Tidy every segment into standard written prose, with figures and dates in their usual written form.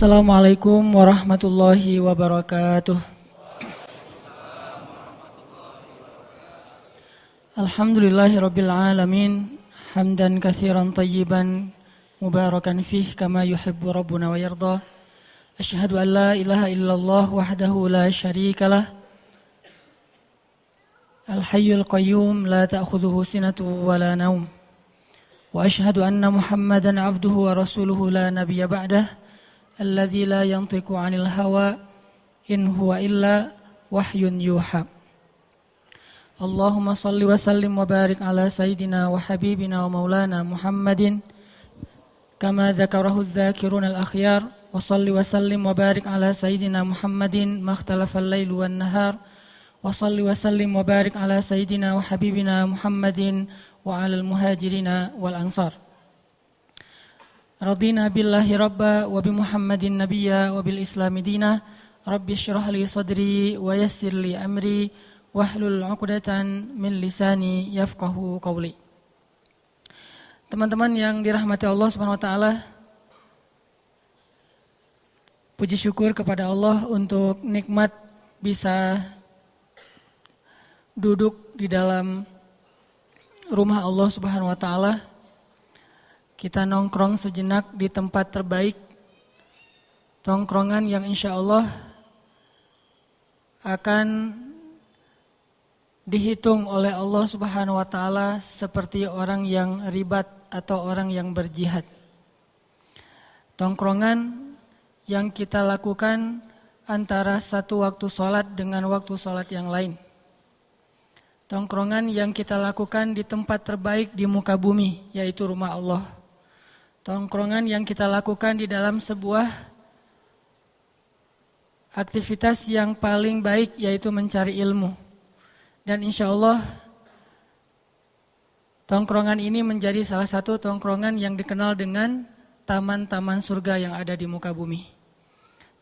Assalamualaikum warahmatullahi wabarakatuh. Alhamdulillahirabbil alamin, hamdan katsiran tayyiban mubarakan fih kama yuhibbu rabbuna wa yarda. Asyhadu an la ilaha illallah wahdahu la syarikalah. Al-hayyul qayyum la ta'khudhuhu sinatun wa la naum. Wa asyhadu anna Muhammadan 'abduhu wa rasuluhu la nabiyya ba'dah. Alladzi la yantiqu 'anil hawa in huwa illa wahyun yuha. Allahumma salli wa sallim wa barik ala sayyidina wa habibina wa maulana Muhammadin kama dzakarahu adh-dzakiruna al-akhyar wa salli wa sallim wa barik ala sayyidina Muhammadin makhtalafa al-lailu wan nahar wa salli wa sallim wa barik ala sayyidina wa habibina Muhammadin wa ala al-muhajirina wal ansar. Radina billahi rabba wa bi Muhammadin nabiyya wa bil islami dina. Rabbi syrah li sadri wa yassir li amri wahlul 'uqdatan min lisani yafqahu qawli. Teman-teman yang dirahmati Allah Subhanahu wa taala, puji syukur kepada Allah untuk nikmat bisa duduk di dalam rumah Allah Subhanahu wa taala. Kita nongkrong sejenak di tempat terbaik, tongkrongan yang insya Allah akan dihitung oleh Allah Subhanahu wa taala seperti orang yang ribat atau orang yang berjihad. Tongkrongan yang kita lakukan antara satu waktu sholat dengan waktu sholat yang lain. Tongkrongan yang kita lakukan di tempat terbaik di muka bumi, yaitu rumah Allah. Tongkrongan yang kita lakukan di dalam sebuah aktivitas yang paling baik, yaitu mencari ilmu. Dan insya Allah tongkrongan ini menjadi salah satu tongkrongan yang dikenal dengan taman-taman surga yang ada di muka bumi.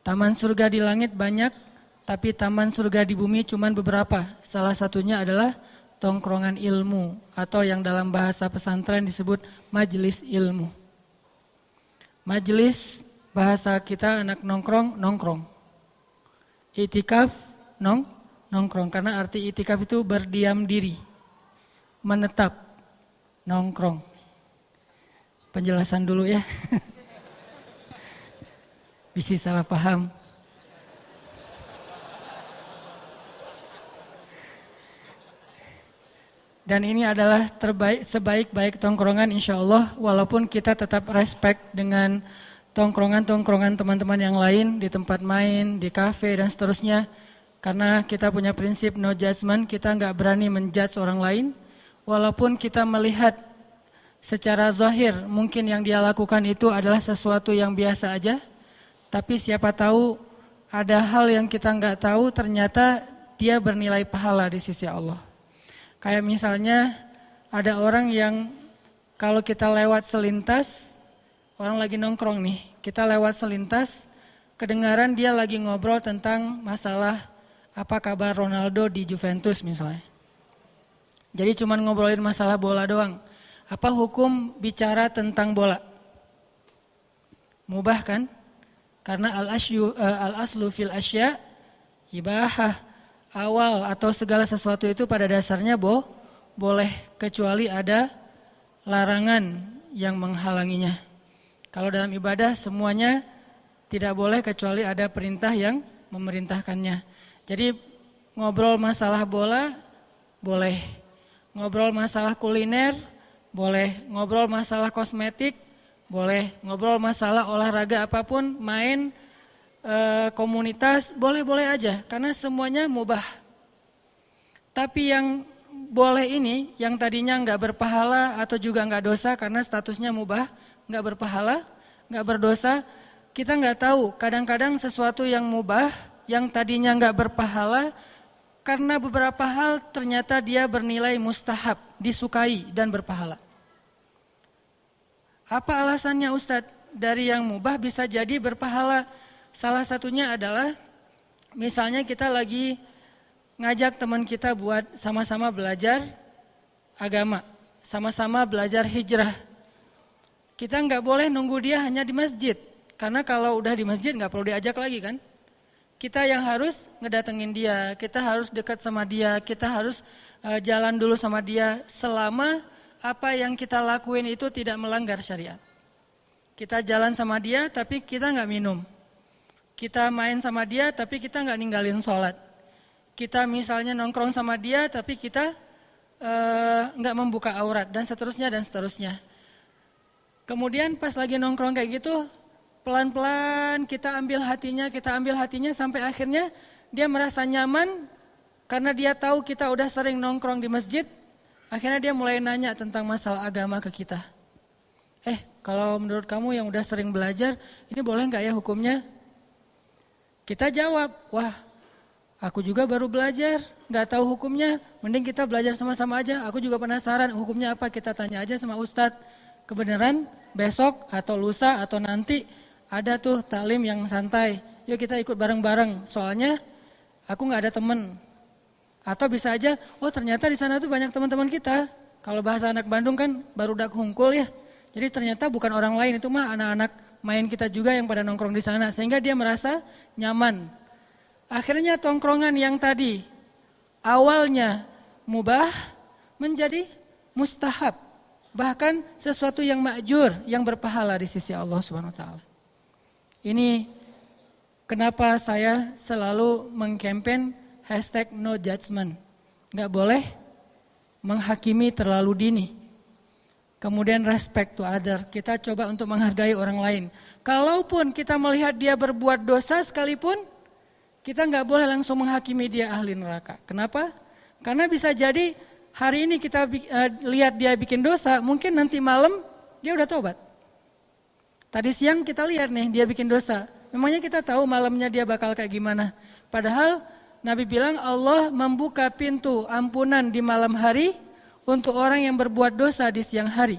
Taman surga di langit banyak, tapi taman surga di bumi cuma beberapa. Salah satunya adalah tongkrongan ilmu, atau yang dalam bahasa pesantren disebut majelis ilmu. Majelis bahasa kita anak nongkrong. Itikaf nongkrong, karena arti itikaf itu berdiam diri, menetap, nongkrong. Penjelasan dulu ya. Bisa salah paham. Dan ini adalah sebaik-baik tongkrongan insya Allah, walaupun kita tetap respect dengan tongkrongan-tongkrongan teman-teman yang lain di tempat main, di kafe dan seterusnya. Karena kita punya prinsip no judgment, kita nggak berani menjudge orang lain. Walaupun kita melihat secara zahir mungkin yang dia lakukan itu adalah sesuatu yang biasa aja. Tapi siapa tahu ada hal yang kita nggak tahu, ternyata dia bernilai pahala di sisi Allah. Kayak misalnya ada orang yang kalau kita lewat selintas, orang lagi nongkrong nih, kita lewat selintas, kedengaran dia lagi ngobrol tentang masalah apa kabar Ronaldo di Juventus misalnya. Jadi cuma ngobrolin masalah bola doang. Apa hukum bicara tentang bola? Mubah kan? Karena al-aslu fil asya ibahah. Awal atau segala sesuatu itu pada dasarnya boleh, kecuali ada larangan yang menghalanginya. Kalau dalam ibadah semuanya tidak boleh kecuali ada perintah yang memerintahkannya. Jadi ngobrol masalah bola boleh, ngobrol masalah kuliner boleh, ngobrol masalah kosmetik boleh, ngobrol masalah olahraga apapun, main komunitas, boleh-boleh aja, karena semuanya mubah. Tapi yang boleh ini, yang tadinya nggak berpahala atau juga nggak dosa karena statusnya mubah, nggak berpahala, nggak berdosa, kita nggak tahu. Kadang-kadang sesuatu yang mubah, yang tadinya nggak berpahala, karena beberapa hal ternyata dia bernilai mustahab, disukai dan berpahala. Apa alasannya Ustadz? Dari yang mubah bisa jadi berpahala. Salah satunya adalah misalnya kita lagi ngajak teman kita buat sama-sama belajar agama, sama-sama belajar hijrah. Kita nggak boleh nunggu dia hanya di masjid. Karena kalau udah di masjid nggak perlu diajak lagi kan. Kita yang harus ngedatengin dia, kita harus dekat sama dia, kita harus jalan dulu sama dia selama apa yang kita lakuin itu tidak melanggar syariat. Kita jalan sama dia tapi kita nggak minum. Kita main sama dia tapi kita nggak ninggalin sholat. Kita misalnya nongkrong sama dia tapi kita nggak membuka aurat dan seterusnya dan seterusnya. Kemudian pas lagi nongkrong kayak gitu, pelan-pelan kita ambil hatinya sampai akhirnya dia merasa nyaman karena dia tahu kita udah sering nongkrong di masjid. Akhirnya dia mulai nanya tentang masalah agama ke kita. Kalau menurut kamu yang udah sering belajar, ini boleh nggak ya hukumnya? Kita jawab, wah aku juga baru belajar, nggak tahu hukumnya. Mending kita belajar sama-sama aja. Aku juga penasaran hukumnya apa, kita tanya aja sama Ustadz. Kebenaran besok atau lusa atau nanti ada tuh taklim yang santai. Yuk kita ikut bareng-bareng. Soalnya aku nggak ada temen. Atau bisa aja, oh ternyata di sana tuh banyak teman-teman kita. Kalau bahasa anak Bandung kan barudak hungkul ya. Jadi ternyata bukan orang lain, itu mah anak-anak main kita juga yang pada nongkrong di sana. Sehingga dia merasa nyaman. Akhirnya tongkrongan yang tadi awalnya mubah menjadi mustahab. Bahkan sesuatu yang ma'jur, yang berpahala di sisi Allah Subhanahu wa taala. Ini kenapa saya selalu mengkampen #NoJudgment. Nggak boleh menghakimi terlalu dini. Kemudian respect to other. Kita coba untuk menghargai orang lain. Kalaupun kita melihat dia berbuat dosa sekalipun, kita nggak boleh langsung menghakimi dia ahli neraka. Kenapa? Karena bisa jadi hari ini kita lihat dia bikin dosa, mungkin nanti malam dia udah tobat. Tadi siang kita lihat nih dia bikin dosa, memangnya kita tahu malamnya dia bakal kayak gimana. Padahal Nabi bilang Allah membuka pintu ampunan di malam hari untuk orang yang berbuat dosa di siang hari.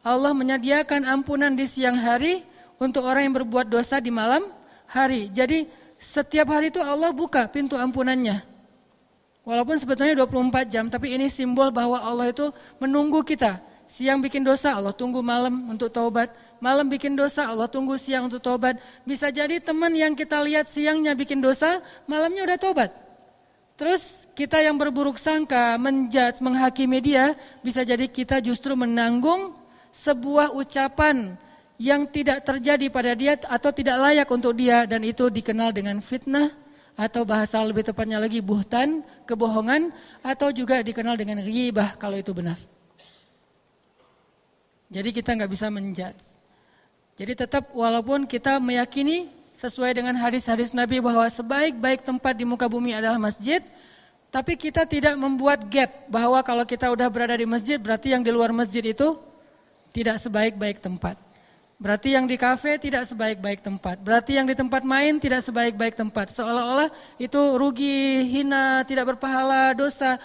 Allah menyediakan ampunan di siang hari untuk orang yang berbuat dosa di malam hari. Jadi setiap hari itu Allah buka pintu ampunannya. Walaupun sebetulnya 24 jam, tapi ini simbol bahwa Allah itu menunggu kita. Siang bikin dosa, Allah tunggu malam untuk taubat. Malam bikin dosa, Allah tunggu siang untuk taubat. Bisa jadi teman yang kita lihat siangnya bikin dosa, malamnya udah taubat. Terus kita yang berburuk sangka, menjudge, menghakimi dia, bisa jadi kita justru menanggung sebuah ucapan yang tidak terjadi pada dia atau tidak layak untuk dia, dan itu dikenal dengan fitnah, atau bahasa lebih tepatnya lagi buhtan, kebohongan, atau juga dikenal dengan ghibah kalau itu benar. Jadi kita nggak bisa menjudge. Jadi tetap walaupun kita meyakini sesuai dengan hadis-hadis Nabi bahwa sebaik-baik tempat di muka bumi adalah masjid, tapi kita tidak membuat gap bahwa kalau kita udah berada di masjid berarti yang di luar masjid itu tidak sebaik-baik tempat. Berarti yang di kafe tidak sebaik-baik tempat. Berarti yang di tempat main tidak sebaik-baik tempat. Seolah-olah itu rugi, hina, tidak berpahala, dosa.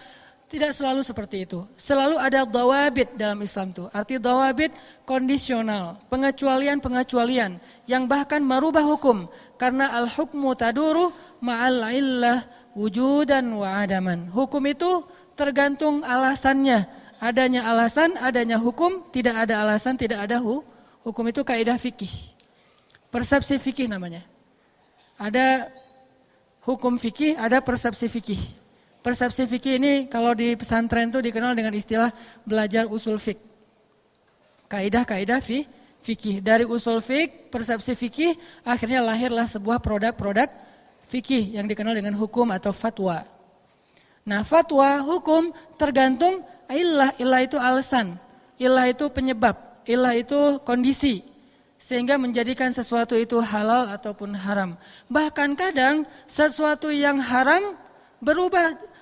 Tidak selalu seperti itu. Selalu ada dawabit dalam Islam itu. Arti dawabit kondisional, pengecualian-pengecualian yang bahkan merubah hukum. Karena al-hukmu taduru ma'al illah wujudan wa adaman. Hukum itu tergantung alasannya. Adanya alasan, adanya hukum, tidak ada alasan, tidak ada hukum itu kaidah fikih. Persepsi fikih namanya. Ada hukum fikih, ada persepsi fikih. Persepsi fikih ini kalau di pesantren itu dikenal dengan istilah belajar usul fik. Kaidah-kaidah fikih. Dari usul fik, persepsi fikih, akhirnya lahirlah sebuah produk-produk fikih yang dikenal dengan hukum atau fatwa. Nah, fatwa, hukum tergantung illah. Illah itu alasan, illah itu penyebab, illah itu kondisi. Sehingga menjadikan sesuatu itu halal ataupun haram. Bahkan kadang sesuatu yang haram berubah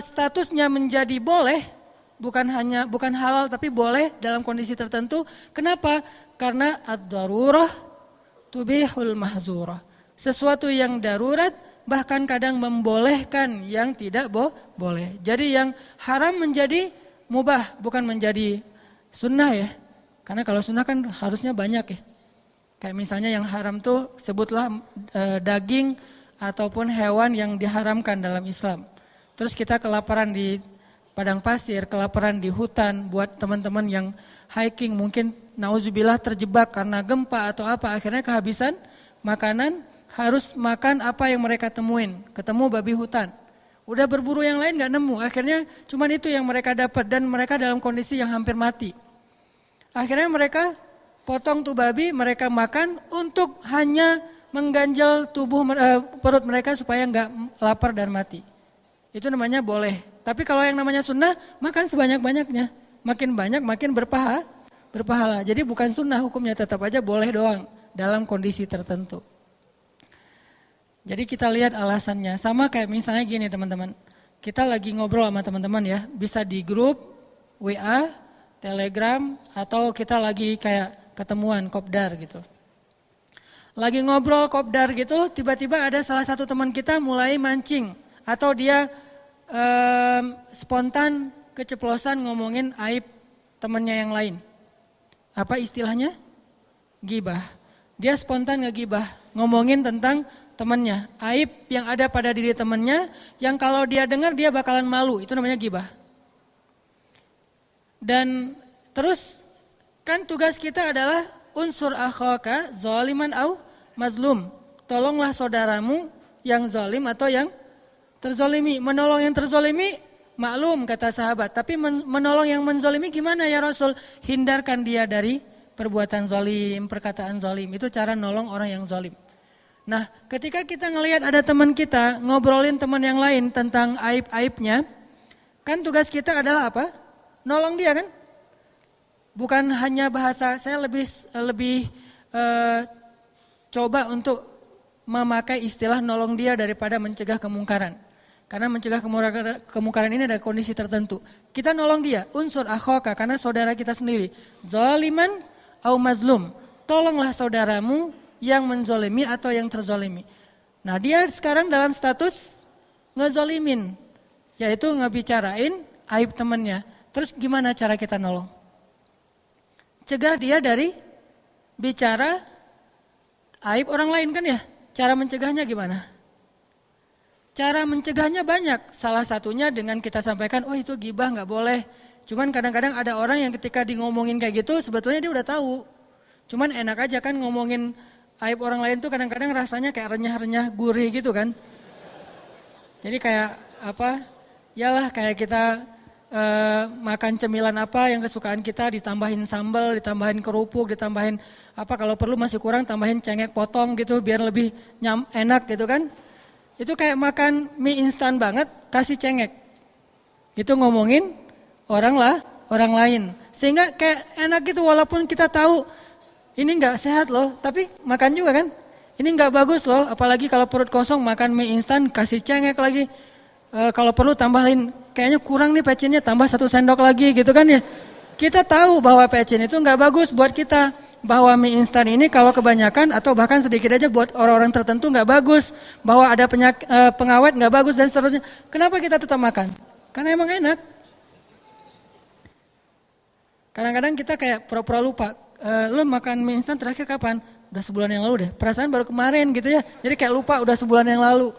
statusnya menjadi boleh, bukan halal tapi boleh dalam kondisi tertentu. Kenapa? Karena ad-darurah tubihul mahzurah. Sesuatu yang darurat bahkan kadang membolehkan yang tidak boleh. Jadi yang haram menjadi mubah, bukan menjadi sunnah ya. Karena kalau sunnah kan harusnya banyak ya. Kayak misalnya yang haram tuh sebutlah daging ataupun hewan yang diharamkan dalam Islam. Terus kita kelaparan di padang pasir, kelaparan di hutan, buat teman-teman yang hiking mungkin nauzubillah terjebak karena gempa atau apa, akhirnya kehabisan makanan, harus makan apa yang mereka temuin. Ketemu babi hutan, udah berburu yang lain gak nemu, akhirnya cuman itu yang mereka dapat dan mereka dalam kondisi yang hampir mati. Akhirnya mereka potong tuh babi, mereka makan untuk hanya mengganjal perut mereka supaya nggak lapar dan mati. Itu namanya boleh. Tapi kalau yang namanya sunnah, makan sebanyak-banyaknya. Makin banyak makin berpahala. Jadi bukan sunnah hukumnya, tetap aja boleh doang dalam kondisi tertentu. Jadi kita lihat alasannya. Sama kayak misalnya gini teman-teman. Kita lagi ngobrol sama teman-teman ya. Bisa di grup, WA, Telegram, atau kita lagi kayak ketemuan kopdar gitu. Lagi ngobrol kopdar gitu, tiba-tiba ada salah satu teman kita mulai mancing atau dia spontan keceplosan ngomongin aib temannya yang lain. Apa istilahnya? Gibah. Dia spontan ngegibah, ngomongin tentang temannya, aib yang ada pada diri temannya yang kalau dia dengar dia bakalan malu, itu namanya gibah. Dan terus kan tugas kita adalah unsur akhaka zaliman au mazlum. Tolonglah saudaramu yang zalim atau yang terzalimi. Menolong yang terzalimi maklum kata sahabat. Tapi menolong yang menzalimi gimana ya Rasul? Hindarkan dia dari perbuatan zalim, perkataan zalim. Itu cara nolong orang yang zalim. Nah, ketika kita ngelihat ada teman kita ngobrolin teman yang lain tentang aib-aibnya, kan tugas kita adalah apa? Nolong dia kan? Bukan hanya bahasa, saya lebih coba untuk memakai istilah nolong dia daripada mencegah kemungkaran. Karena mencegah kemungkaran ini ada kondisi tertentu. Kita nolong dia, unsur akhaka, karena saudara kita sendiri. Zaliman au mazlum, tolonglah saudaramu yang menzolimi atau yang terzolimi. Nah dia sekarang dalam status ngezolimin, yaitu ngebicarain aib temannya. Terus gimana cara kita nolong? Cegah dia dari bicara aib orang lain kan ya. Cara mencegahnya gimana? Cara mencegahnya banyak. Salah satunya dengan kita sampaikan, oh itu gibah gak boleh. Cuman kadang-kadang ada orang yang ketika di ngomongin kayak gitu sebetulnya dia udah tahu. Cuman enak aja kan ngomongin aib orang lain tuh kadang-kadang rasanya kayak renyah-renyah gurih gitu kan. Jadi kayak apa, yalah kayak kita makan cemilan apa yang kesukaan kita, ditambahin sambal, ditambahin kerupuk, ditambahin apa, kalau perlu masih kurang tambahin cengek potong gitu biar lebih enak gitu kan. Itu kayak makan mie instan banget kasih cengek. Itu ngomongin orang lain. Sehingga kayak enak gitu walaupun kita tahu ini enggak sehat loh, tapi makan juga kan. Ini enggak bagus loh, apalagi kalau perut kosong makan mie instan kasih cengek lagi. Kalau perlu tambahin, kayaknya kurang nih pecinnya, tambah 1 sendok lagi gitu kan ya. Kita tahu bahwa pecin itu nggak bagus buat kita, bahwa mie instan ini kalau kebanyakan atau bahkan sedikit aja buat orang-orang tertentu nggak bagus, bahwa ada pengawet nggak bagus dan seterusnya. Kenapa kita tetap makan? Karena emang enak. Kadang-kadang kita kayak pura-pura lupa, lo makan mie instan terakhir kapan? Udah sebulan yang lalu deh, perasaan baru kemarin gitu ya. Jadi kayak lupa udah sebulan yang lalu.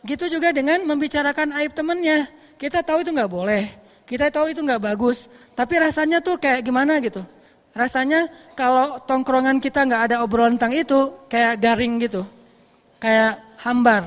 Gitu juga dengan membicarakan aib temannya. Kita tahu itu nggak boleh, kita tahu itu nggak bagus, tapi rasanya tuh kayak gimana gitu. Rasanya kalau tongkrongan kita nggak ada obrolan tentang itu, kayak garing gitu, kayak hambar.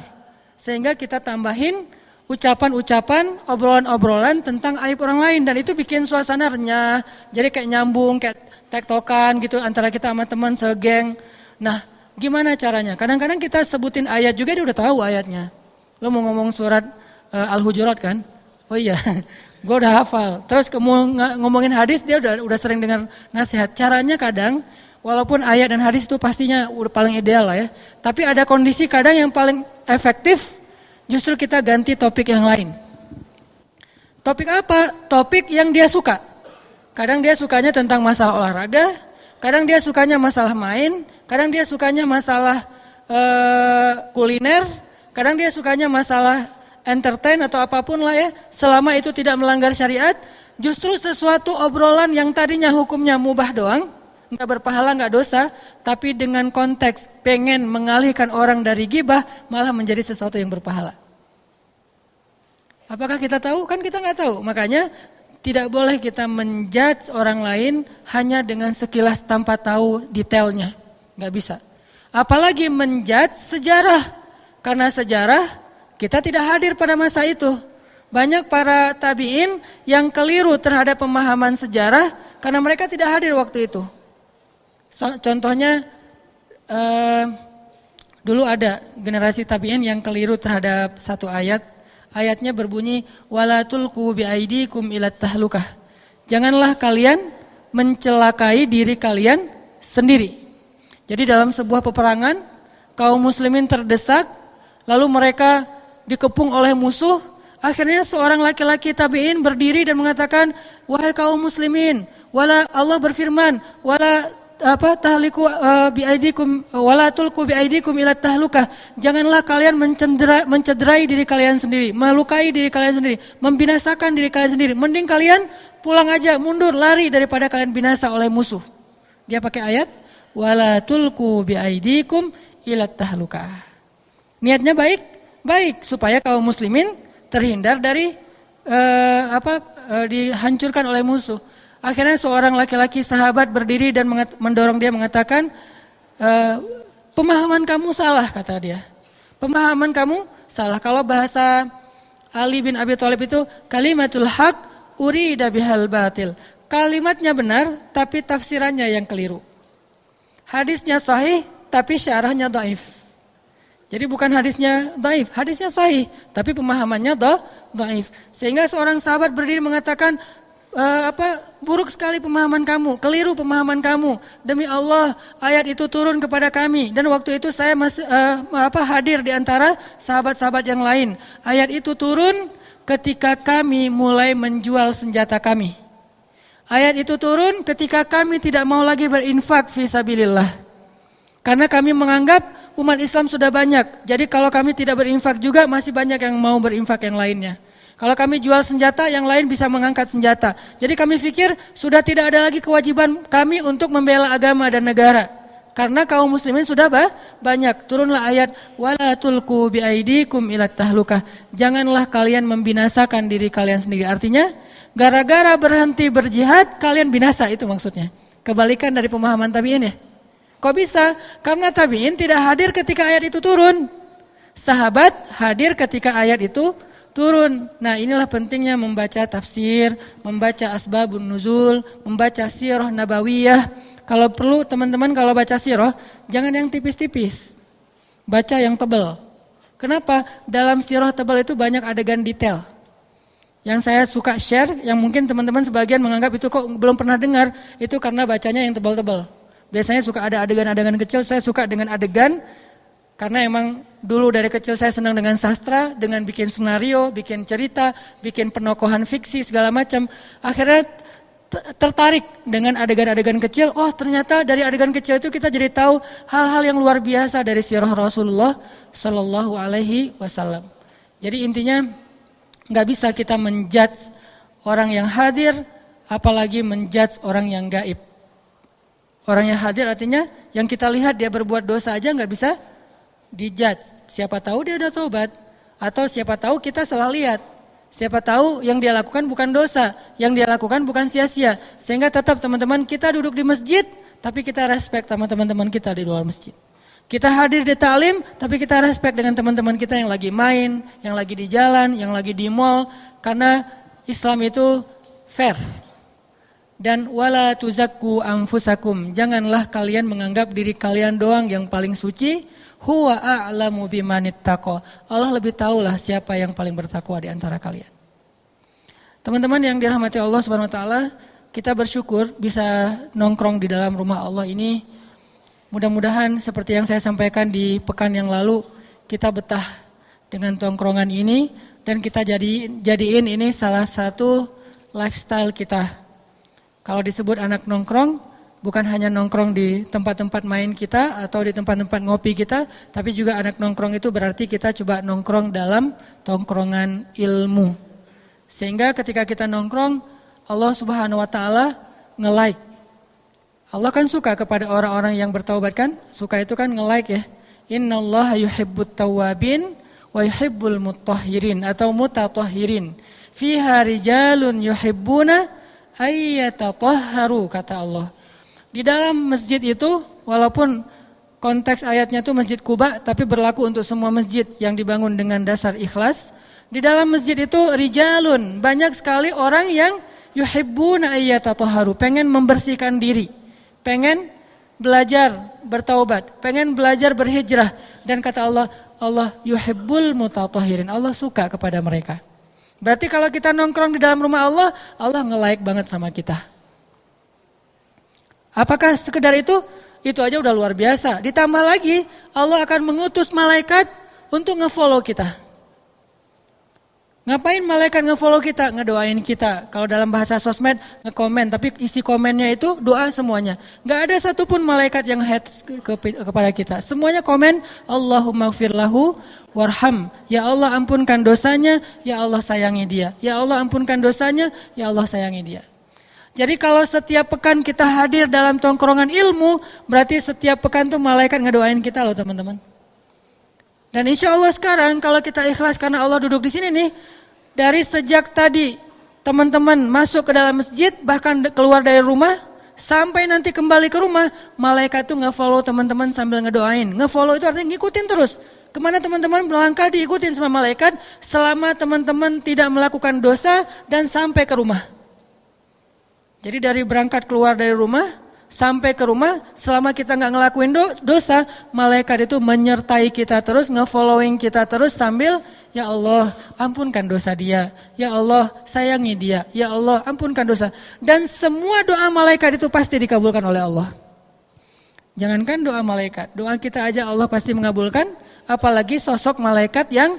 Sehingga kita tambahin ucapan-ucapan, obrolan-obrolan tentang aib orang lain, dan itu bikin suasana renyah. Jadi kayak nyambung, kayak tektokan gitu antara kita sama teman segeng. Nah, gimana caranya? Kadang-kadang kita sebutin ayat juga dia udah tahu ayatnya. Lo mau ngomong surat Al-Hujurat kan? Oh iya, gue udah hafal. Terus ngomongin hadis dia udah sering dengar nasihat. Caranya kadang, walaupun ayat dan hadis itu pastinya udah paling ideal lah ya. Tapi ada kondisi kadang yang paling efektif, justru kita ganti topik yang lain. Topik apa? Topik yang dia suka. Kadang dia sukanya tentang masalah olahraga, kadang dia sukanya masalah main, kadang dia sukanya masalah kuliner, kadang dia sukanya masalah entertain atau apapun lah ya. Selama itu tidak melanggar syariat, justru sesuatu obrolan yang tadinya hukumnya mubah doang, nggak berpahala, nggak dosa, tapi dengan konteks pengen mengalihkan orang dari gibah, malah menjadi sesuatu yang berpahala. Apakah kita tahu? Kan kita nggak tahu. Makanya tidak boleh kita menjudge orang lain hanya dengan sekilas tanpa tahu detailnya. Nggak bisa. Apalagi menjudge sejarah. Karena sejarah kita tidak hadir pada masa itu. Banyak para tabi'in yang keliru terhadap pemahaman sejarah karena mereka tidak hadir waktu itu. Contohnya dulu ada generasi tabi'in yang keliru terhadap satu ayat. Ayatnya berbunyi wala tulqu biaidikum ilat tahlukah. Janganlah kalian mencelakai diri kalian sendiri. Jadi dalam sebuah peperangan kaum muslimin terdesak, lalu mereka dikepung oleh musuh. Akhirnya seorang laki-laki tabi'in berdiri dan mengatakan, wahai kaum muslimin, Allah berfirman, tahliku biaidikum wala tulqu biaidikum ila tahlukah. Janganlah kalian mencederai diri kalian sendiri, melukai diri kalian sendiri, membinasakan diri kalian sendiri. Mending kalian pulang aja, mundur, lari daripada kalian binasa oleh musuh. Dia pakai ayat wala tulqu biaidikum ila tahlukah. Niatnya baik supaya kaum muslimin terhindar dari dihancurkan oleh musuh. Akhirnya seorang laki-laki sahabat berdiri dan mendorong dia mengatakan, pemahaman kamu salah, kata dia. Pemahaman kamu salah. Kalau bahasa Ali bin Abi Thalib itu kalimatul haq urida bihal batil. Kalimatnya benar tapi tafsirannya yang keliru. Hadisnya sahih tapi syarahnya dhaif. Jadi bukan hadisnya dhaif, hadisnya sahih, tapi pemahamannya dhaif. Sehingga seorang sahabat berdiri mengatakan, buruk sekali pemahaman kamu, keliru pemahaman kamu. Demi Allah, ayat itu turun kepada kami dan waktu itu saya masih hadir di antara sahabat-sahabat yang lain. Ayat itu turun ketika kami mulai menjual senjata kami. Ayat itu turun ketika kami tidak mau lagi berinfak fi sabilillah. Karena kami menganggap umat Islam sudah banyak. Jadi kalau kami tidak berinfak juga masih banyak yang mau berinfak yang lainnya. Kalau kami jual senjata, yang lain bisa mengangkat senjata. Jadi kami pikir sudah tidak ada lagi kewajiban kami untuk membela agama dan negara. Karena kaum muslimin sudah banyak. Turunlah ayat wala tulqu biaidikum ilat tahlukah. Janganlah kalian membinasakan diri kalian sendiri. Artinya gara-gara berhenti berjihad kalian binasa, itu maksudnya. Kebalikan dari pemahaman tabi'in ya. Kok bisa? Karena tabi'in tidak hadir ketika ayat itu turun. Sahabat hadir ketika ayat itu turun. Nah, inilah pentingnya membaca tafsir, membaca asbabun nuzul, membaca sirah nabawiyah. Kalau perlu teman-teman kalau baca sirah, jangan yang tipis-tipis. Baca yang tebal. Kenapa? Dalam sirah tebal itu banyak adegan detail. Yang saya suka share, yang mungkin teman-teman sebagian menganggap itu kok belum pernah dengar, itu karena bacanya yang tebal-tebal. Biasanya suka ada adegan-adegan kecil, saya suka dengan adegan karena emang dulu dari kecil saya senang dengan sastra, dengan bikin skenario, bikin cerita, bikin penokohan fiksi segala macam. Akhirnya tertarik dengan adegan-adegan kecil. Oh, ternyata dari adegan kecil itu kita jadi tahu hal-hal yang luar biasa dari sirah Rasulullah Shallallahu Alaihi Wasallam. Jadi intinya nggak bisa kita menjudge orang yang hadir, apalagi menjudge orang yang gaib. Orang yang hadir artinya yang kita lihat dia berbuat dosa aja nggak bisa dijudge. Siapa tahu dia udah tobat, atau siapa tahu kita salah lihat. Siapa tahu yang dia lakukan bukan dosa, yang dia lakukan bukan sia-sia. Sehingga tetap teman-teman kita duduk di masjid, tapi kita respect sama teman-teman kita di luar masjid. Kita hadir di ta'lim, tapi kita respect dengan teman-teman kita yang lagi main, yang lagi di jalan, yang lagi di mall. Karena Islam itu fair. Dan wala tuzakku anfusakum, janganlah kalian menganggap diri kalian doang yang paling suci. Huwa a'lamu bimanittaqo. Allah lebih tahulah siapa yang paling bertakwa di antara kalian. Teman-teman yang dirahmati Allah Subhanahu wa taala, kita bersyukur bisa nongkrong di dalam rumah Allah ini. Mudah-mudahan seperti yang saya sampaikan di pekan yang lalu, kita betah dengan tongkrongan ini dan kita jadiin ini salah satu lifestyle kita. Kalau disebut anak nongkrong, bukan hanya nongkrong di tempat-tempat main kita atau di tempat-tempat ngopi kita, tapi juga anak nongkrong itu berarti kita coba nongkrong dalam tongkrongan ilmu. Sehingga ketika kita nongkrong, Allah Subhanahu wa taala nge-like. Allah kan suka kepada orang-orang yang bertaubat kan? Suka itu kan nge-like ya. Innallaha yuhibbut tawwabin wa wa yuhibbul mutahhirin atau mutatahhirin. Fiha rijalun yuhibbuna ayyatatahharu, kata Allah. Di dalam masjid itu, walaupun konteks ayatnya itu Masjid Quba, tapi berlaku untuk semua masjid yang dibangun dengan dasar ikhlas. Di dalam masjid itu rijalun, banyak sekali orang yang yuhibbuna ayyatatahharu, pengen membersihkan diri, pengen belajar bertaubat, pengen belajar berhijrah. Dan kata Allah, Allah yuhibbul mutatahhirin, Allah suka kepada mereka. Berarti kalau kita nongkrong di dalam rumah Allah, Allah nge-like banget sama kita. Apakah sekedar itu? Itu aja udah luar biasa. Ditambah lagi, Allah akan mengutus malaikat untuk nge-follow kita. Ngapain malaikat nge-follow kita? Ngedoain kita. Kalau dalam bahasa sosmed, nge-komen. Tapi isi komennya itu doa semuanya. Gak ada satupun malaikat yang hate kepada kita. Semuanya komen, Allahumma gfirlahu warham. Ya Allah ampunkan dosanya, ya Allah sayangi dia. Ya Allah ampunkan dosanya, ya Allah sayangi dia. Jadi kalau setiap pekan kita hadir dalam tongkrongan ilmu, berarti setiap pekan tuh malaikat ngedoain kita loh teman-teman. Dan insya Allah sekarang kalau kita ikhlas karena Allah duduk di sini nih, dari sejak tadi teman-teman masuk ke dalam masjid, bahkan keluar dari rumah, sampai nanti kembali ke rumah, malaikat tuh nge-follow teman-teman sambil ngedoain. Nge-follow itu artinya ngikutin terus. Kemana teman-teman melangkah diikutin sama malaikat selama teman-teman tidak melakukan dosa dan sampai ke rumah. Jadi dari berangkat keluar dari rumah sampai ke rumah, selama kita nggak ngelakuin dosa, malaikat itu menyertai kita terus, nge-following kita terus sambil, ya Allah ampunkan dosa dia, ya Allah sayangi dia, ya Allah ampunkan dosa. Dan semua doa malaikat itu pasti dikabulkan oleh Allah. Jangankan doa malaikat, doa kita aja Allah pasti mengabulkan, apalagi sosok malaikat yang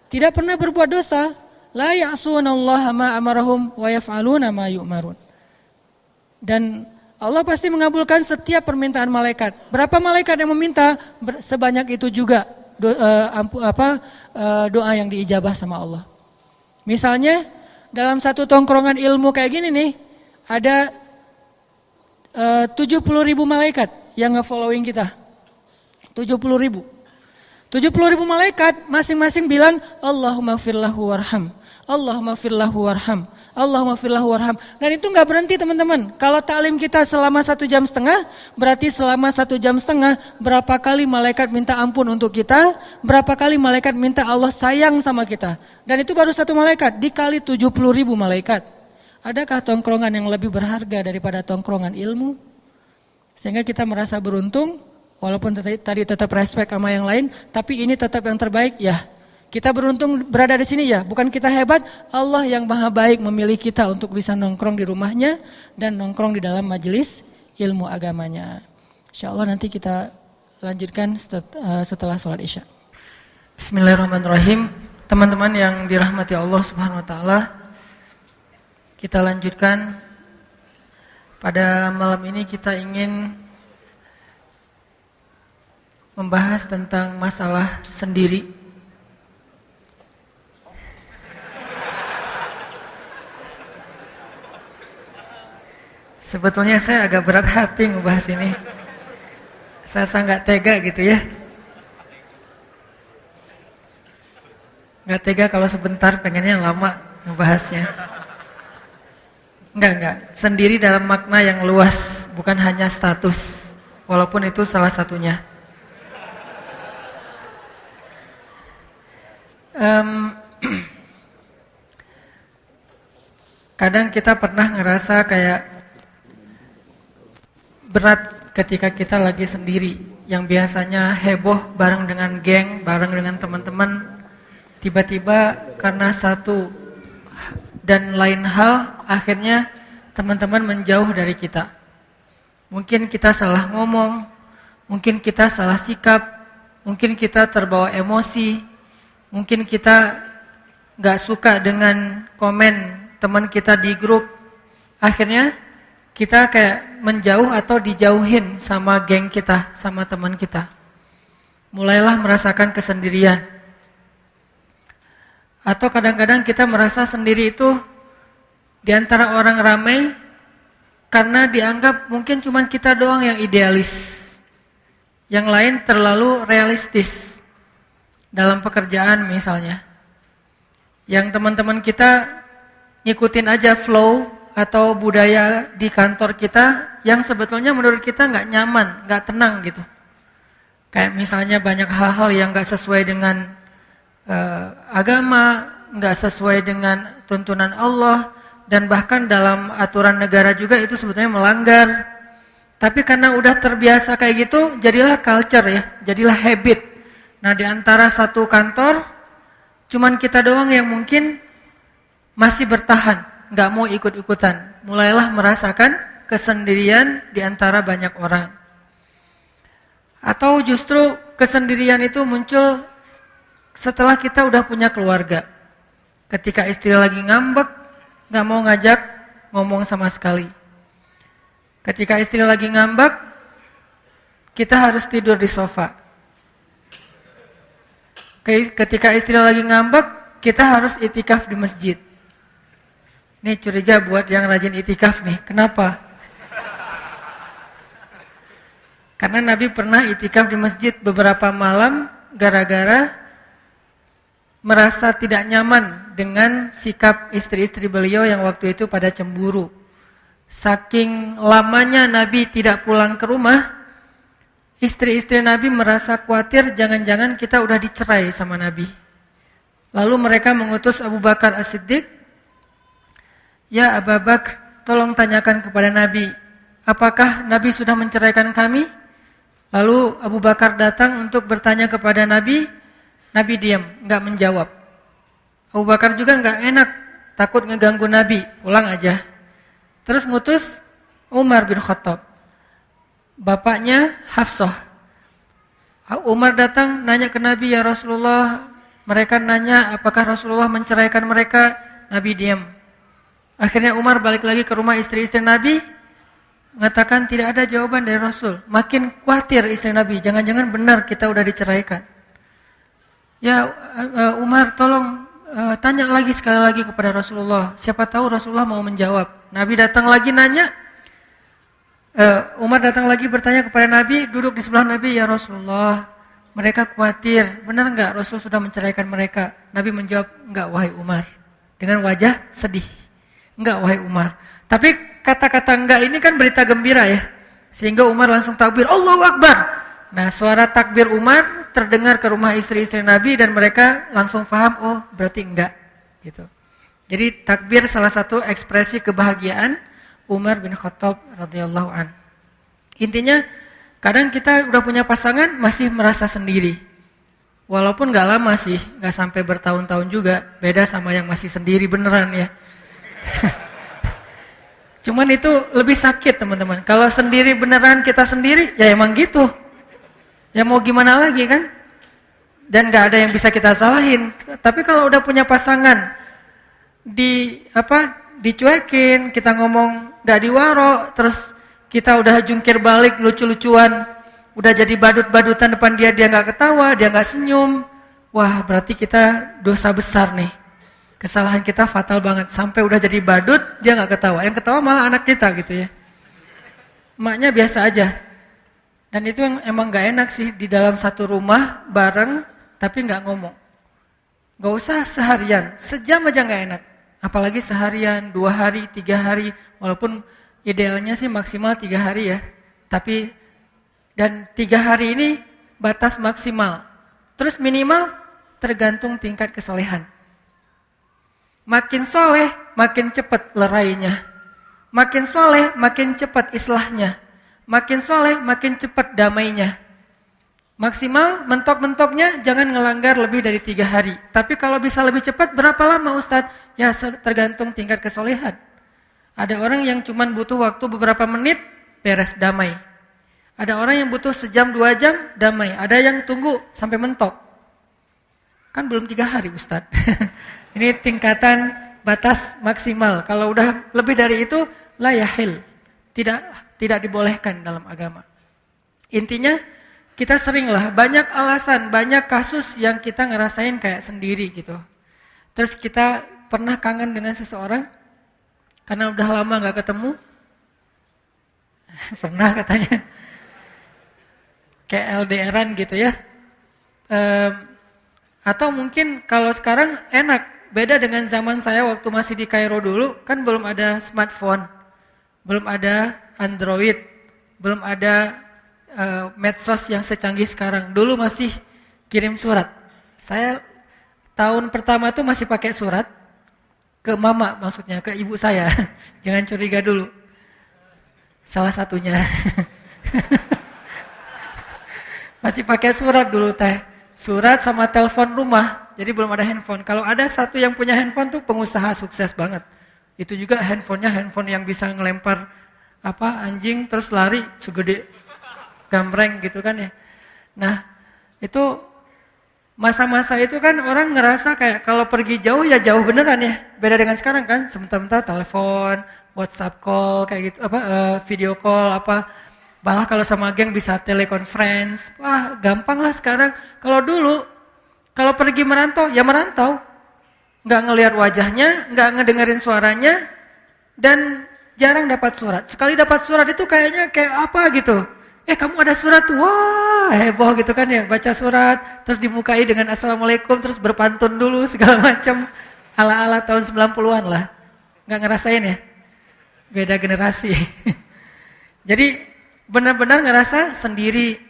tidak pernah berbuat dosa. La ya'sunallaha ma amarahum wa yaf'aluna ma yu'marun. Dan Allah pasti mengabulkan setiap permintaan malaikat. Berapa malaikat yang meminta, sebanyak itu juga doa yang diijabah sama Allah. Misalnya dalam satu tongkrongan ilmu kayak gini nih, ada 70.000 malaikat yang nge-following kita. 70.000. 70.000 malaikat masing-masing bilang Allahumma gfirlahu warham. Allahumma gfirlahu warham. Allahumma gfirlahu warham. Dan itu enggak berhenti teman-teman. Kalau taklim kita selama 1 jam setengah, berarti selama 1 jam setengah berapa kali malaikat minta ampun untuk kita, berapa kali malaikat minta Allah sayang sama kita. Dan itu baru satu malaikat, dikali 70.000 malaikat. Adakah tongkrongan yang lebih berharga daripada tongkrongan ilmu? Sehingga kita merasa beruntung, walaupun tadi tetap respect sama yang lain, tapi ini tetap yang terbaik ya. Kita beruntung berada di sini ya, bukan kita hebat, Allah yang maha baik memilih kita untuk bisa nongkrong di rumahnya dan nongkrong di dalam majelis ilmu agamanya. InsyaAllah nanti kita lanjutkan setelah sholat isya. Bismillahirrahmanirrahim. Teman-teman yang dirahmati Allah Subhanahu Wa Taala, kita lanjutkan. Pada malam ini kita ingin membahas tentang masalah sendiri. Sebetulnya saya agak berat hati membahas ini. Saya sangat tega gitu ya. Nggak tega kalau sebentar, pengennya lama membahasnya. Enggak. Sendiri dalam makna yang luas, bukan hanya status. Walaupun itu salah satunya. Kadang kita pernah ngerasa kayak berat ketika kita lagi sendiri, yang biasanya heboh bareng dengan geng, bareng dengan teman-teman, tiba-tiba karena satu dan lain hal, akhirnya teman-teman menjauh dari kita. Mungkin kita salah ngomong, mungkin kita salah sikap, mungkin kita terbawa emosi, mungkin kita gak suka dengan komen teman kita di grup, akhirnya kita kayak menjauh atau dijauhin sama geng kita, sama teman kita. Mulailah merasakan kesendirian. Atau kadang-kadang kita merasa sendiri itu di antara orang ramai karena dianggap mungkin cuma kita doang yang idealis. Yang lain terlalu realistis. dalam pekerjaan misalnya. Yang teman-teman kita ngikutin aja flow atau budaya di kantor kita yang sebetulnya menurut kita nggak nyaman, nggak tenang gitu. Kayak misalnya banyak hal-hal yang nggak sesuai dengan agama, nggak sesuai dengan tuntunan Allah, dan bahkan dalam aturan negara juga itu sebetulnya melanggar. Tapi karena udah terbiasa kayak gitu, jadilah culture ya, jadilah habit. Nah di antara satu kantor, cuman kita doang yang mungkin masih bertahan, nggak mau ikut-ikutan. Mulailah merasakan kesendirian di antara banyak orang. Atau justru kesendirian itu muncul setelah kita udah punya keluarga. Ketika istri lagi ngambek, nggak mau ngajak ngomong sama sekali. Ketika istri lagi ngambek, kita harus tidur di sofa. Ketika istri lagi ngambek, kita harus itikaf di masjid. Nih curiga buat yang rajin itikaf nih, kenapa? Karena Nabi pernah itikaf di masjid beberapa malam gara-gara merasa tidak nyaman dengan sikap istri-istri beliau yang waktu itu pada cemburu. Saking lamanya Nabi tidak pulang ke rumah, istri-istri Nabi merasa khawatir jangan-jangan kita udah dicerai sama Nabi. Lalu mereka mengutus Abu Bakar As-Siddiq, "Ya Abu Bakar, tolong tanyakan kepada Nabi, apakah Nabi sudah menceraikan kami?" Lalu Abu Bakar datang untuk bertanya kepada Nabi, Nabi diam, enggak menjawab. Abu Bakar juga enggak enak, takut ngeganggu Nabi, pulang aja. Terus ngutus Umar bin Khattab, bapaknya Hafsah. Umar datang nanya ke Nabi, "Ya Rasulullah," mereka nanya apakah Rasulullah menceraikan mereka, Nabi diam. Akhirnya Umar balik lagi ke rumah istri-istri Nabi, mengatakan tidak ada jawaban dari Rasul. Makin khawatir istri Nabi, jangan-jangan benar kita udah diceraikan. "Ya Umar, tolong tanya lagi sekali lagi kepada Rasulullah, siapa tahu Rasulullah mau menjawab." Nabi datang lagi nanya, Umar datang lagi bertanya kepada Nabi, duduk di sebelah Nabi, "Ya Rasulullah, mereka khawatir, benar enggak Rasul sudah menceraikan mereka?" Nabi menjawab, "Enggak wahai Umar," dengan wajah sedih. "Enggak wahai Umar." Tapi kata-kata enggak ini kan berita gembira ya, sehingga Umar langsung takbir, Allahu Akbar. Nah suara takbir Umar terdengar ke rumah istri-istri Nabi dan mereka langsung paham, oh berarti enggak gitu. Jadi takbir salah satu ekspresi kebahagiaan Umar bin Khattab radhiyallahu an. Intinya kadang kita udah punya pasangan masih merasa sendiri. Walaupun gak lama sih, gak sampai bertahun-tahun juga, beda sama yang masih sendiri beneran ya. Cuman itu lebih sakit teman-teman. Kalau sendiri beneran kita sendiri, ya emang gitu. Ya mau gimana lagi kan? Dan gak ada yang bisa kita salahin. Tapi kalau udah punya pasangan, dicuekin, kita ngomong gak diwaro, terus kita udah jungkir balik lucu-lucuan, udah jadi badut-badutan depan dia gak ketawa, dia gak senyum. Wah berarti kita dosa besar nih. Kesalahan kita fatal banget, sampai udah jadi badut, dia gak ketawa. Yang ketawa malah anak kita gitu ya. Emaknya biasa aja. Dan itu yang emang gak enak sih, di dalam satu rumah bareng, tapi gak ngomong. Gak usah seharian, sejam aja gak enak. Apalagi seharian, 2 hari, 3 hari, walaupun idealnya sih maksimal 3 hari ya. Tapi, dan 3 hari ini batas maksimal. Terus minimal tergantung tingkat kesolehan. Makin soleh, makin cepat lerainya. Makin soleh, makin cepat islahnya. Makin soleh, makin cepat damainya. Maksimal mentok-mentoknya jangan ngelanggar lebih dari 3 hari. Tapi kalau bisa lebih cepat berapa lama Ustadz? Ya tergantung tingkat kesolehan. Ada orang yang cuma butuh waktu beberapa menit, beres damai. Ada orang yang butuh sejam 2 jam, damai. Ada yang tunggu sampai mentok. Kan belum 3 hari Ustadz. Ini tingkatan batas maksimal. Kalau udah lebih dari itu, la yahil. Tidak dibolehkan dalam agama. Intinya, kita seringlah banyak alasan, banyak kasus yang kita ngerasain kayak sendiri gitu. Terus kita pernah kangen dengan seseorang karena udah lama gak ketemu. Pernah katanya. Kayak LDRan gitu ya. Atau mungkin kalau sekarang enak, beda dengan zaman saya waktu masih di Kairo dulu, kan belum ada smartphone, belum ada Android, belum ada medsos yang secanggih sekarang. Dulu masih kirim surat. Saya tahun pertama tuh masih pakai surat ke mama, maksudnya ke ibu saya. Jangan curiga dulu. Salah satunya. Masih pakai surat dulu teh. Surat sama telepon rumah. Jadi belum ada handphone. Kalau ada satu yang punya handphone tuh pengusaha sukses banget. Itu juga handphonenya handphone yang bisa ngelempar anjing terus lari segede gambreng gitu kan ya. Nah, itu masa-masa itu kan orang ngerasa kayak kalau pergi jauh ya jauh beneran ya. Beda dengan sekarang kan, sebentar-bentar telepon, WhatsApp call kayak gitu, video call Malah kalau sama geng bisa teleconference. Wah, gampang lah sekarang. Kalau dulu kalau pergi merantau ya merantau. Nggak ngelihat wajahnya, nggak ngedengerin suaranya, dan jarang dapat surat. Sekali dapat surat itu kayaknya kayak apa gitu. Kamu ada surat tuh, wah heboh gitu kan ya. Baca surat, terus dimukai dengan Assalamualaikum, terus berpantun dulu segala macam. Ala-ala tahun 90-an lah. Nggak ngerasain ya? Beda generasi. Jadi benar-benar ngerasa sendiri.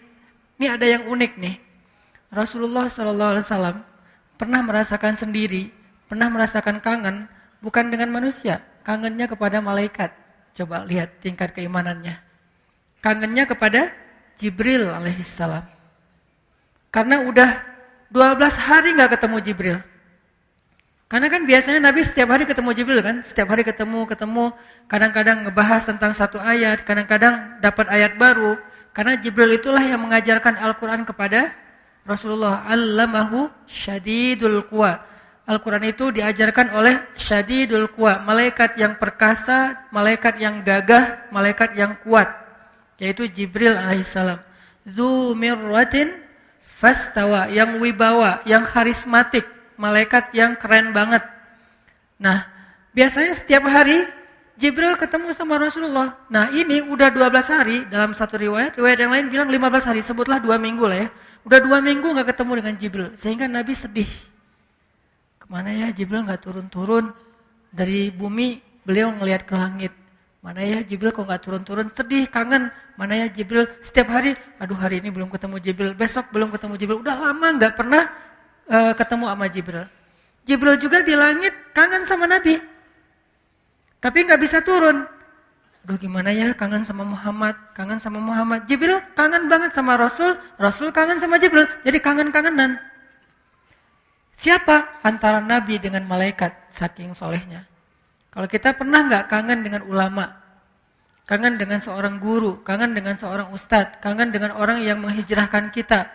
Ini ada yang unik nih. Rasulullah SAW pernah merasakan sendiri, pernah merasakan kangen, bukan dengan manusia, kangennya kepada malaikat. Coba lihat tingkat keimanannya. Kangennya kepada Jibril alaihissalam. Karena udah 12 hari gak ketemu Jibril. Karena kan biasanya Nabi setiap hari ketemu Jibril kan, setiap hari ketemu, kadang-kadang ngebahas tentang satu ayat, kadang-kadang dapat ayat baru. Karena Jibril itulah yang mengajarkan Al-Quran kepada Rasulullah. Allamahu syadidul quwa. Al-Quran itu diajarkan oleh syadidul quwa, malaikat yang perkasa, malaikat yang gagah, malaikat yang kuat. Yaitu Jibril alaihissalam. Dzu mirratin fastawa, yang wibawa, yang karismatik, malaikat yang keren banget. Nah, biasanya setiap hari Jibril ketemu sama Rasulullah. Nah, ini udah 12 hari dalam satu riwayat yang lain bilang 15 hari, sebutlah 2 minggu lah ya. Udah 2 minggu gak ketemu dengan Jibril, sehingga Nabi sedih. Kemana ya Jibril gak turun-turun dari bumi, beliau ngelihat ke langit. Mana ya Jibril kok gak turun-turun, sedih, kangen. Mana ya Jibril, setiap hari, aduh hari ini belum ketemu Jibril, besok belum ketemu Jibril. Udah lama gak pernah ketemu sama Jibril. Jibril juga di langit kangen sama Nabi. Tapi gak bisa turun. Aduh gimana ya, kangen sama Muhammad, kangen sama Muhammad. Jibril kangen banget sama Rasul, Rasul kangen sama Jibril. Jadi kangen-kangenan. Siapa? Antara Nabi dengan malaikat, saking solehnya. Kalau kita pernah nggak kangen dengan ulama, kangen dengan seorang guru, kangen dengan seorang ustadz, kangen dengan orang yang menghijrahkan kita.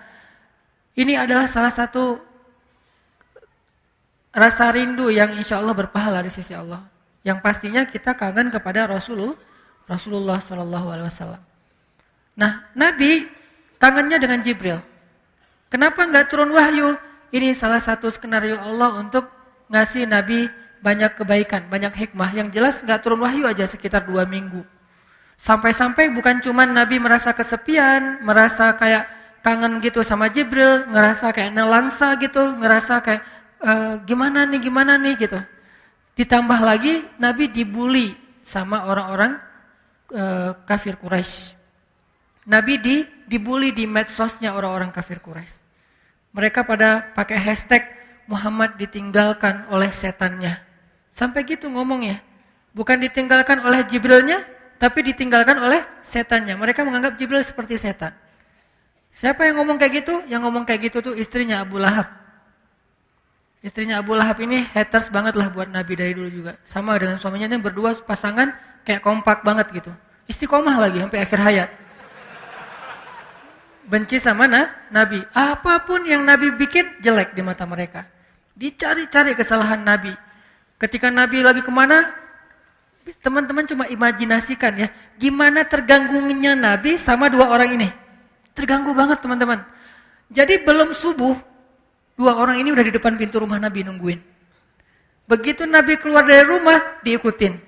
Ini adalah salah satu rasa rindu yang insya Allah berpahala di sisi Allah. Yang pastinya kita kangen kepada Rasulullah SAW. Nah, Nabi kangennya dengan Jibril. Kenapa nggak turun wahyu? Ini salah satu skenario Allah untuk ngasih Nabi banyak kebaikan, banyak hikmah. Yang jelas nggak turun wahyu aja sekitar 2 minggu. Sampai-sampai bukan cuma Nabi merasa kesepian, merasa kayak kangen gitu sama Jibril, ngerasa kayak nelangsa gitu, ngerasa kayak gimana nih gitu. Ditambah lagi Nabi dibully sama orang-orang kafir Quraisy. Nabi dibully di medsosnya orang-orang kafir Quraisy. Mereka pada pakai hashtag Muhammad ditinggalkan oleh setannya. Sampai gitu ngomongnya. Bukan ditinggalkan oleh Jibrilnya, tapi ditinggalkan oleh setannya. Mereka menganggap Jibril seperti setan. Siapa yang ngomong kayak gitu? Yang ngomong kayak gitu tuh istrinya Abu Lahab. Istrinya Abu Lahab ini haters banget lah buat Nabi dari dulu juga. Sama dengan suaminya, ini berdua pasangan kayak kompak banget gitu. Istiqomah lagi sampai akhir hayat. Benci sama Nabi. Apapun yang Nabi bikin jelek di mata mereka. Dicari-cari kesalahan Nabi. Ketika Nabi lagi kemana, teman-teman cuma imajinasikan ya. Gimana terganggunya Nabi sama 2 orang ini. Terganggu banget teman-teman. Jadi belum subuh, 2 orang ini udah di depan pintu rumah Nabi nungguin. Begitu Nabi keluar dari rumah, diikutin.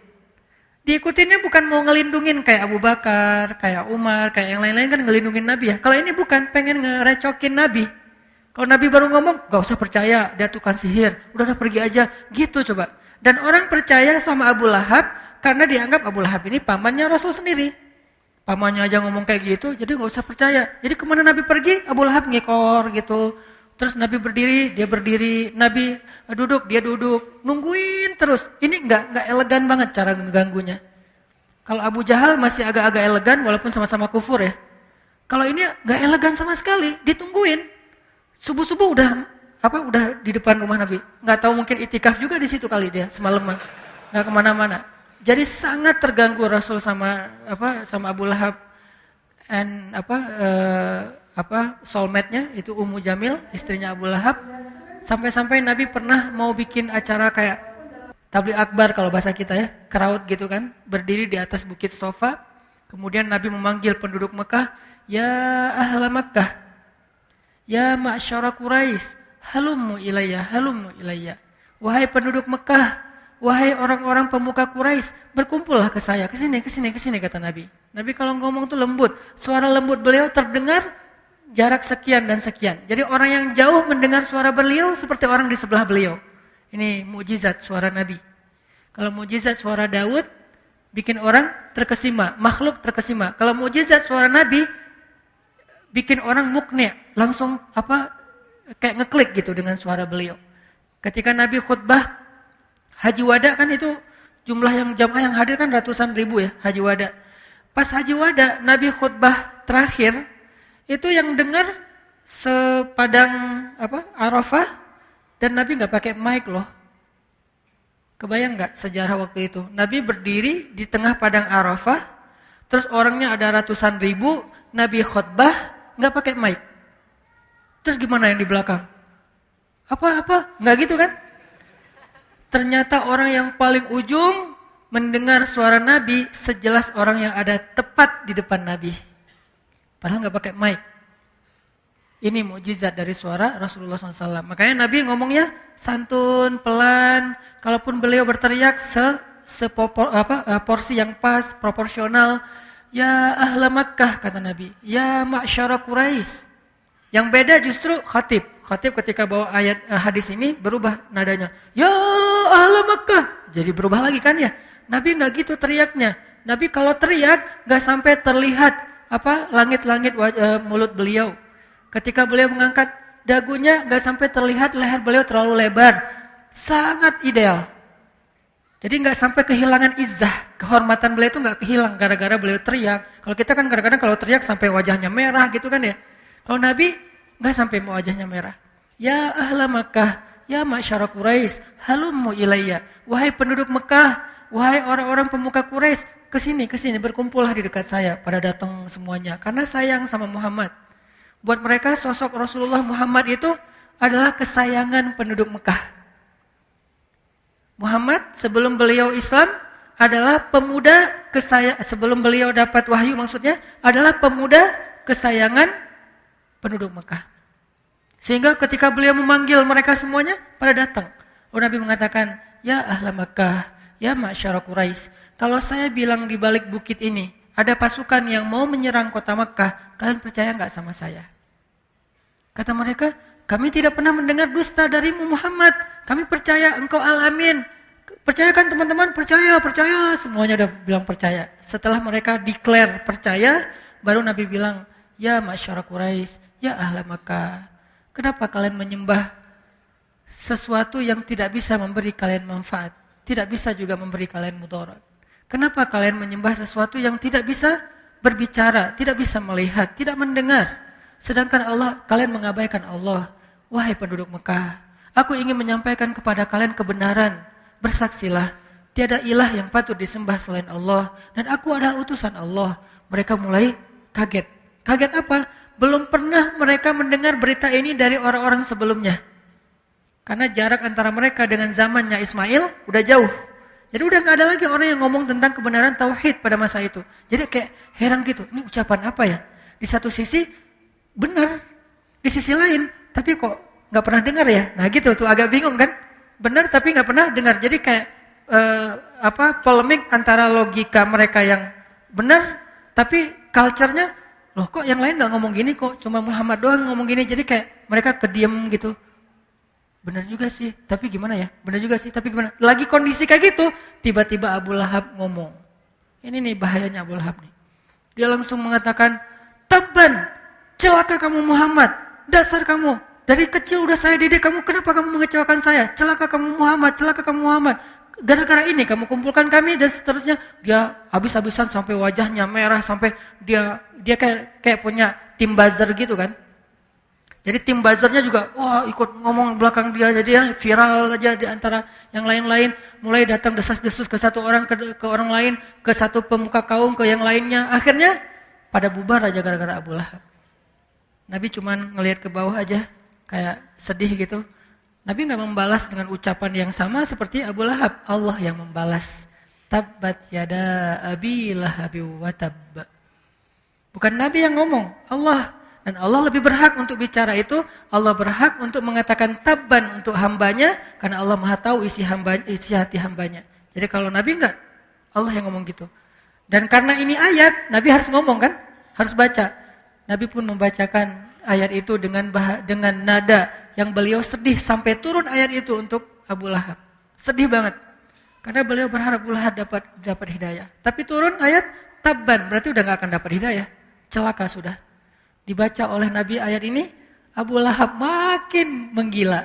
Diikutinnya bukan mau ngelindungin kayak Abu Bakar, kayak Umar, kayak yang lain-lain kan ngelindungin Nabi ya. Kalau ini bukan, pengen ngerecokin Nabi. Kalau Nabi baru ngomong, gak usah percaya, dia tukang sihir, udah pergi aja, gitu coba. Dan orang percaya sama Abu Lahab, karena dianggap Abu Lahab ini pamannya Rasul sendiri. Pamannya aja ngomong kayak gitu, jadi gak usah percaya. Jadi kemana Nabi pergi, Abu Lahab ngekor gitu. Terus Nabi berdiri, dia berdiri, Nabi duduk, dia duduk, nungguin terus. Ini nggak elegan banget cara ngeganggunya. Kalau Abu Jahal masih agak-agak elegan, walaupun sama-sama kufur ya. Kalau ini nggak elegan sama sekali, ditungguin. Subuh-subuh udah di depan rumah Nabi. Nggak tahu mungkin itikaf juga di situ kali dia semalaman, nggak kemana-mana. Jadi sangat terganggu Rasul sama Abu Lahab and soulmate-nya itu Ummu Jamil, istrinya Abu Lahab. Sampai-sampai Nabi pernah mau bikin acara kayak tabligh akbar kalau bahasa kita ya, crowd gitu kan, berdiri di atas bukit Sofa. Kemudian Nabi memanggil penduduk Mekah, ya ahla Mekah, ya ma'syara Quraisy, halummu ilayya. Wahai penduduk Mekah, wahai orang-orang pemuka Quraisy, berkumpullah ke saya, ke sini kata Nabi. Nabi kalau ngomong tuh lembut, suara lembut beliau terdengar jarak sekian dan sekian. Jadi orang yang jauh mendengar suara beliau seperti orang di sebelah beliau. Ini mukjizat suara Nabi. Kalau mukjizat suara Daud bikin orang terkesima, makhluk terkesima. Kalau mukjizat suara Nabi bikin orang mukni, langsung kayak ngeklik gitu dengan suara beliau. Ketika Nabi khutbah Haji Wada kan itu jumlah yang jamaah yang hadir kan ratusan ribu ya, Haji Wada. Pas Haji Wada Nabi khutbah terakhir itu yang dengar sepadang Arafah dan Nabi nggak pakai mic loh. Kebayang nggak sejarah waktu itu? Nabi berdiri di tengah padang Arafah, terus orangnya ada ratusan ribu, Nabi khutbah nggak pakai mic. Terus gimana yang di belakang? Nggak gitu kan? Ternyata orang yang paling ujung mendengar suara Nabi sejelas orang yang ada tepat di depan Nabi. Padahal nggak pakai mic. Ini mukjizat dari suara Rasulullah SAW. Makanya Nabi ngomongnya santun, pelan. Kalaupun beliau berteriak porsi yang pas, proporsional. Ya ahla Makkah kata Nabi. Ya ma'syara Quraisy. Yang beda justru khatib. Khatib ketika bawa ayat hadis ini berubah nadanya. Ya ahla Makkah. Jadi berubah lagi kan ya. Nabi nggak gitu teriaknya. Nabi kalau teriak nggak sampai terlihat langit-langit mulut beliau. Ketika beliau mengangkat dagunya nggak sampai terlihat leher beliau terlalu lebar. Sangat ideal. Jadi nggak sampai kehilangan izzah, kehormatan beliau itu nggak kehilang gara-gara beliau teriak. Kalau kita kan kadang-kadang kalau teriak sampai wajahnya merah gitu kan ya. Kalau Nabi nggak sampai wajahnya merah. Ya ahla Makkah, ya ma'syara Quraisy, halummu ilayya. Wahai penduduk Mekah, wahai orang-orang pemuka Quraisy, kesini berkumpullah di dekat saya. Pada datang semuanya karena sayang sama Muhammad. Buat mereka sosok Rasulullah Muhammad itu adalah kesayangan penduduk Mekah. Muhammad sebelum beliau Islam adalah pemuda sebelum beliau dapat wahyu maksudnya adalah pemuda kesayangan penduduk Mekah. Sehingga ketika beliau memanggil mereka semuanya pada datang. Nabi mengatakan, ya ahla Mekah, ya ma'syara Quraisy. Kalau saya bilang di balik bukit ini ada pasukan yang mau menyerang kota Mekah, kalian percaya nggak sama saya? Kata mereka, kami tidak pernah mendengar dusta darimu Muhammad. Kami percaya engkau al-amin. Percaya kan teman-teman? Percaya. Semuanya udah bilang percaya. Setelah mereka declare percaya, baru Nabi bilang, ya ma'syara Quraisy, ya ahla Makkah. Kenapa kalian menyembah sesuatu yang tidak bisa memberi kalian manfaat? Tidak bisa juga memberi kalian mudarat. Kenapa kalian menyembah sesuatu yang tidak bisa berbicara, tidak bisa melihat, tidak mendengar? Sedangkan kalian mengabaikan Allah. Wahai penduduk Mekah, aku ingin menyampaikan kepada kalian kebenaran. Bersaksilah, tiada ilah yang patut disembah selain Allah. Dan aku adalah utusan Allah. Mereka mulai kaget. Kaget apa? Belum pernah mereka mendengar berita ini dari orang-orang sebelumnya. Karena jarak antara mereka dengan zamannya Ismail udah jauh. Jadi udah gak ada lagi orang yang ngomong tentang kebenaran tauhid pada masa itu. Jadi kayak heran gitu, ini ucapan apa ya? Di satu sisi benar, di sisi lain tapi kok gak pernah dengar ya? Nah gitu tuh agak bingung kan? Benar tapi gak pernah dengar. Jadi kayak polemik antara logika mereka yang benar tapi culture-nya loh kok yang lain gak ngomong gini, kok cuma Muhammad doang ngomong gini. Jadi kayak mereka kediam gitu. Benar juga sih, tapi gimana ya? Benar juga sih, tapi gimana? Lagi kondisi kayak gitu, tiba-tiba Abu Lahab ngomong. Ini nih bahayanya Abu Lahab nih. Dia langsung mengatakan, "Tabban, celaka kamu Muhammad, dasar kamu. Dari kecil udah saya didik kamu, kenapa kamu mengecewakan saya? Celaka kamu Muhammad, celaka kamu Muhammad. Gara-gara ini kamu kumpulkan kami," dan seterusnya. Dia habis-habisan sampai wajahnya merah, sampai dia kayak punya tim buzzer gitu kan. Jadi tim buzzernya juga wah ikut ngomong belakang dia, jadi viral aja di antara yang lain-lain. Mulai datang desas-desus ke satu orang ke orang lain, ke satu pemuka kaum ke yang lainnya. Akhirnya pada bubar aja gara-gara Abu Lahab. Nabi cuman ngelihat ke bawah aja kayak sedih gitu. Nabi nggak membalas dengan ucapan yang sama seperti Abu Lahab. Allah yang membalas. Tabbat yada abi lahabi wa tabb. Bukan Nabi yang ngomong, Allah. Dan Allah lebih berhak untuk bicara itu. Allah berhak untuk mengatakan tabban untuk hambanya, karena Allah maha tahu isi hati hambanya. Jadi kalau Nabi enggak, Allah yang ngomong gitu. Dan karena ini ayat, Nabi harus ngomong kan? Harus baca. Nabi pun membacakan ayat itu dengan nada yang beliau sedih sampai turun ayat itu untuk Abu Lahab. Sedih banget. Karena beliau berharap Abu Lahab dapat hidayah. Tapi turun ayat tabban, berarti udah enggak akan dapat hidayah. Celaka sudah. Dibaca oleh Nabi ayat ini, Abu Lahab makin menggila.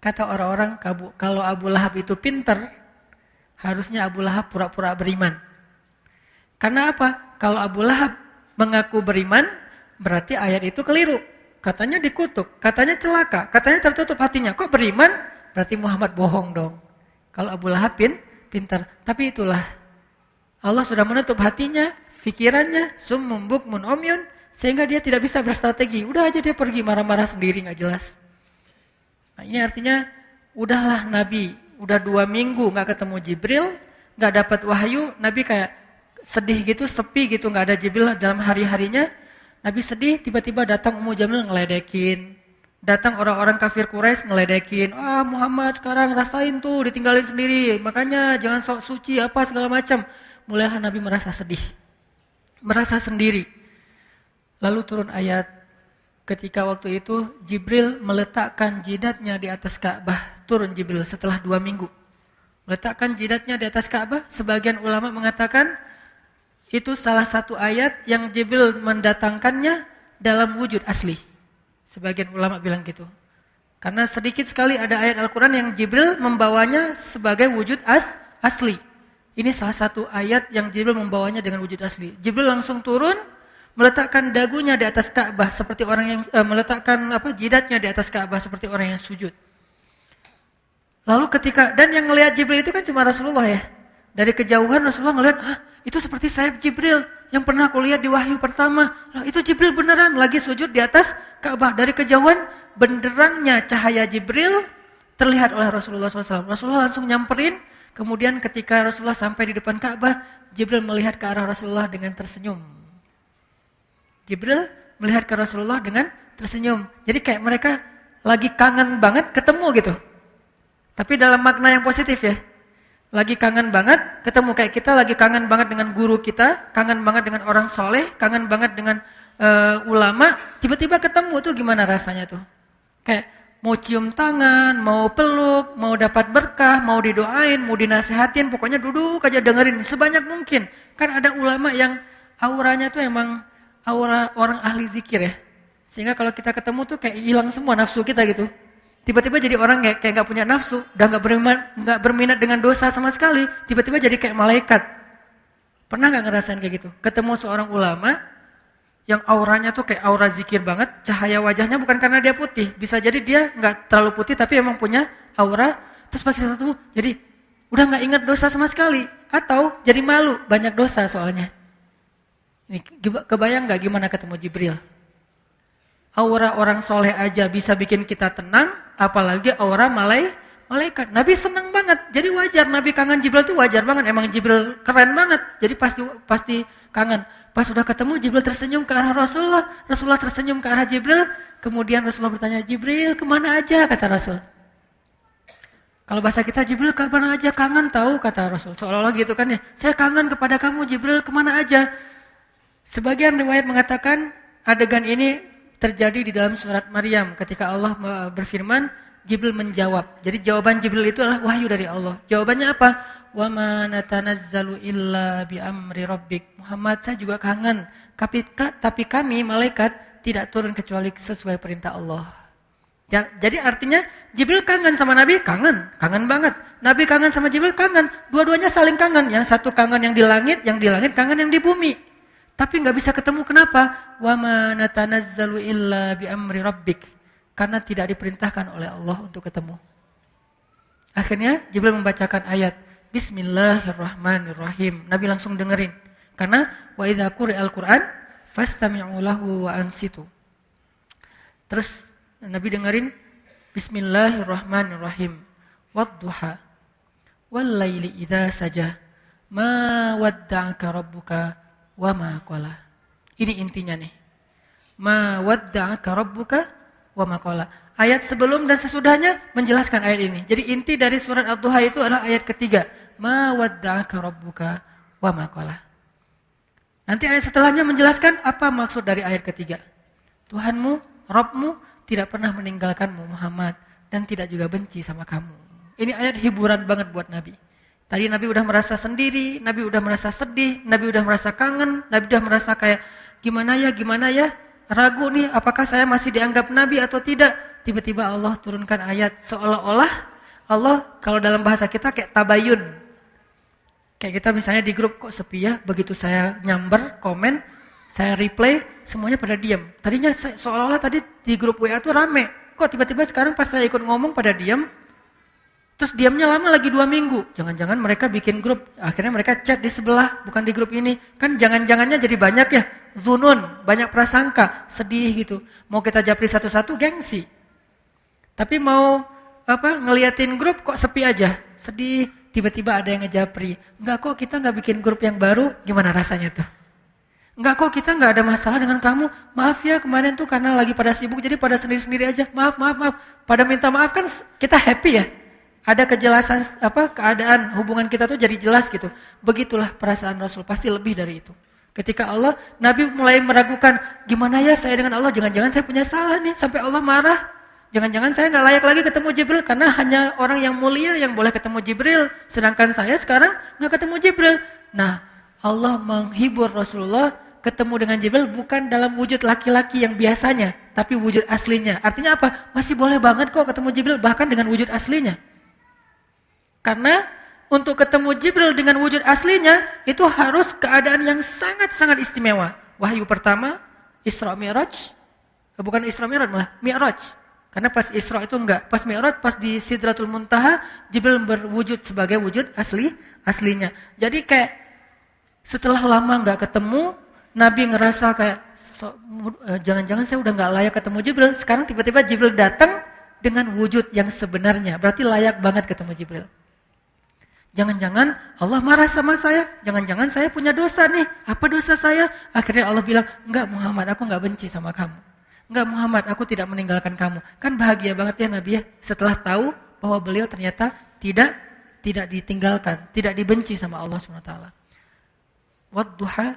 Kata orang-orang, kalau Abu Lahab itu pintar, harusnya Abu Lahab pura-pura beriman. Karena apa? Kalau Abu Lahab mengaku beriman, berarti ayat itu keliru. Katanya dikutuk, katanya celaka, katanya tertutup hatinya. Kok beriman? Berarti Muhammad bohong dong. Kalau Abu Lahab pintar. Tapi itulah, Allah sudah menutup hatinya, pikirannya, summum bukmun umyun, sehingga dia tidak bisa berstrategi. Udah aja dia pergi marah-marah sendiri gak jelas. Nah ini artinya udahlah Nabi, udah 2 minggu gak ketemu Jibril, gak dapat wahyu, Nabi kayak sedih gitu, sepi gitu, gak ada Jibril dalam hari-harinya. Nabi sedih, tiba-tiba datang Ummu Jamil ngeledekin. Datang orang-orang kafir Quraisy ngeledekin. Muhammad sekarang rasain tuh ditinggalin sendiri, makanya jangan sok suci apa segala macam. Mulailah Nabi merasa sedih, merasa sendiri. Lalu turun ayat ketika waktu itu Jibril meletakkan jidatnya di atas Ka'bah. Turun Jibril setelah 2 minggu. Meletakkan jidatnya di atas Ka'bah. Sebagian ulama mengatakan itu salah satu ayat yang Jibril mendatangkannya dalam wujud asli. Sebagian ulama bilang gitu. Karena sedikit sekali ada ayat Al-Quran yang Jibril membawanya sebagai wujud asli. Ini salah satu ayat yang Jibril membawanya dengan wujud asli. Jibril langsung turun, meletakkan dagunya di atas Ka'bah seperti orang yang meletakkan jidatnya di atas Ka'bah seperti orang yang sujud. Lalu dan yang ngelihat Jibril itu kan cuma Rasulullah ya. Dari kejauhan Rasulullah ngelihat, itu seperti sayap Jibril yang pernah aku lihat di wahyu pertama. Itu Jibril beneran lagi sujud di atas Ka'bah. Dari kejauhan benderangnya cahaya Jibril terlihat oleh Rasulullah SAW. Rasulullah langsung nyamperin. Kemudian ketika Rasulullah sampai di depan Ka'bah, Jibril melihat ke arah Rasulullah dengan tersenyum. Jibril melihat ke Rasulullah dengan tersenyum. Jadi kayak mereka lagi kangen banget ketemu gitu. Tapi dalam makna yang positif ya. Lagi kangen banget ketemu, kayak kita lagi kangen banget dengan guru kita, kangen banget dengan orang soleh, kangen banget dengan ulama. Tiba-tiba ketemu tuh gimana rasanya tuh? Kayak mau cium tangan, mau peluk, mau dapat berkah, mau didoain, mau dinasehatin. Pokoknya duduk aja dengerin sebanyak mungkin. Kan ada ulama yang auranya tuh emang aura orang ahli zikir ya. Sehingga kalau kita ketemu tuh kayak hilang semua nafsu kita gitu. Tiba-tiba jadi orang kayak gak punya nafsu, udah gak berminat dengan dosa sama sekali. Tiba-tiba jadi kayak malaikat. Pernah gak ngerasain kayak gitu? Ketemu seorang ulama yang auranya tuh kayak aura zikir banget. Cahaya wajahnya bukan karena dia putih. Bisa jadi dia gak terlalu putih tapi emang punya aura. Terus pakai satu jadi udah gak ingat dosa sama sekali. Atau jadi malu, banyak dosa soalnya. Ini kebayang gak gimana ketemu Jibril? Aura orang soleh aja bisa bikin kita tenang, apalagi aura malaikat. Nabi senang banget, jadi wajar Nabi kangen Jibril itu wajar banget. Emang Jibril keren banget, jadi pasti kangen. Pas sudah ketemu Jibril tersenyum ke arah Rasulullah, Rasulullah tersenyum ke arah Jibril. Kemudian Rasulullah bertanya, Jibril kemana aja, kata Rasul. Kalau bahasa kita Jibril kemana aja, kangen tahu, kata Rasul. Seolah-olah gitu kan ya, saya kangen kepada kamu Jibril, kemana aja. Sebagian riwayat mengatakan adegan ini terjadi di dalam surat Maryam ketika Allah berfirman, Jibril menjawab. Jadi jawaban Jibril itu adalah wahyu dari Allah. Jawabannya apa? Wa ma natanazzalu illa bi amri rabbik. Muhammad, saya juga kangen. Tapi kami malaikat tidak turun kecuali sesuai perintah Allah. Jadi artinya Jibril kangen sama Nabi, kangen banget. Nabi kangen sama Jibril, kangen. Dua-duanya saling kangen. Yang satu kangen yang di langit kangen yang di bumi. Tapi nggak bisa ketemu, kenapa? Wa ma natanazzalu illa bi amri rabbik. Karena tidak diperintahkan oleh Allah untuk ketemu. Akhirnya Jibril membacakan ayat Bismillahirrahmanirrahim. Nabi langsung dengerin. Karena wa idza quri'al Qur'an fastami'u lahu wa ansitu. Terus Nabi dengerin Bismillahirrahmanirrahim. Wadduha wal laili idza saja ma wadda'aka rabbuka wa ma qala. Ini intinya nih. Ma wadda'aka rabbuka wa ma qala. Ayat sebelum dan sesudahnya menjelaskan ayat ini. Jadi inti dari surat Ad-Duha itu adalah ayat ketiga. Ma wadda'aka rabbuka wa ma qala. Nanti ayat setelahnya menjelaskan apa maksud dari ayat ketiga. Tuhanmu, Rabbmu tidak pernah meninggalkanmu Muhammad dan tidak juga benci sama kamu. Ini ayat hiburan banget buat Nabi. Tadi Nabi udah merasa sendiri, Nabi udah merasa sedih, Nabi udah merasa kangen, Nabi udah merasa kayak gimana ya, ragu nih apakah saya masih dianggap Nabi atau tidak. Tiba-tiba Allah turunkan ayat seolah-olah Allah kalau dalam bahasa kita kayak tabayun. Kayak kita misalnya di grup kok sepi ya, begitu saya nyamber, komen, saya replay, semuanya pada diam. Tadinya seolah-olah tadi di grup WA tuh rame. Kok tiba-tiba sekarang pas saya ikut ngomong pada diam. Terus diamnya lama lagi 2 minggu. Jangan-jangan mereka bikin grup. Akhirnya mereka chat di sebelah, bukan di grup ini. Kan jangan-jangannya jadi banyak ya. Zunun, banyak prasangka, sedih gitu. Mau kita japri satu-satu gengsi. Tapi mau ngeliatin grup kok sepi aja. Sedih, tiba-tiba ada yang ngejapri. Enggak kok kita enggak bikin grup yang baru, gimana rasanya tuh? Enggak kok kita enggak ada masalah dengan kamu. Maaf ya kemarin tuh karena lagi pada sibuk jadi pada sendiri-sendiri aja. Maaf. Pada minta maaf kan kita happy ya. Ada kejelasan keadaan hubungan kita tuh jadi jelas gitu. Begitulah perasaan Rasul, pasti lebih dari itu. Ketika Nabi mulai meragukan, gimana ya saya dengan Allah, jangan-jangan saya punya salah nih sampai Allah marah. Jangan-jangan saya nggak layak lagi ketemu Jibril karena hanya orang yang mulia yang boleh ketemu Jibril, sedangkan saya sekarang nggak ketemu Jibril. Nah, Allah menghibur Rasulullah ketemu dengan Jibril bukan dalam wujud laki-laki yang biasanya, tapi wujud aslinya. Artinya apa? Masih boleh banget kok ketemu Jibril bahkan dengan wujud aslinya. Karena untuk ketemu Jibril dengan wujud aslinya itu harus keadaan yang sangat-sangat istimewa. Wahyu pertama, Isra Mi'raj, bukan Isra Mi'raj malah Mi'raj. Karena pas Isra itu enggak, pas Mi'raj, pas di Sidratul Muntaha, Jibril berwujud sebagai wujud aslinya. Jadi kayak setelah lama enggak ketemu, Nabi ngerasa kayak jangan-jangan saya udah enggak layak ketemu Jibril. Sekarang tiba-tiba Jibril datang dengan wujud yang sebenarnya. Berarti layak banget ketemu Jibril. Jangan-jangan Allah marah sama saya, jangan-jangan saya punya dosa nih. Apa dosa saya? Akhirnya Allah bilang, enggak Muhammad, aku enggak benci sama kamu. Enggak Muhammad, aku tidak meninggalkan kamu. Kan bahagia banget ya Nabi ya, setelah tahu bahwa beliau ternyata tidak ditinggalkan, tidak dibenci sama Allah SWT. Wadduha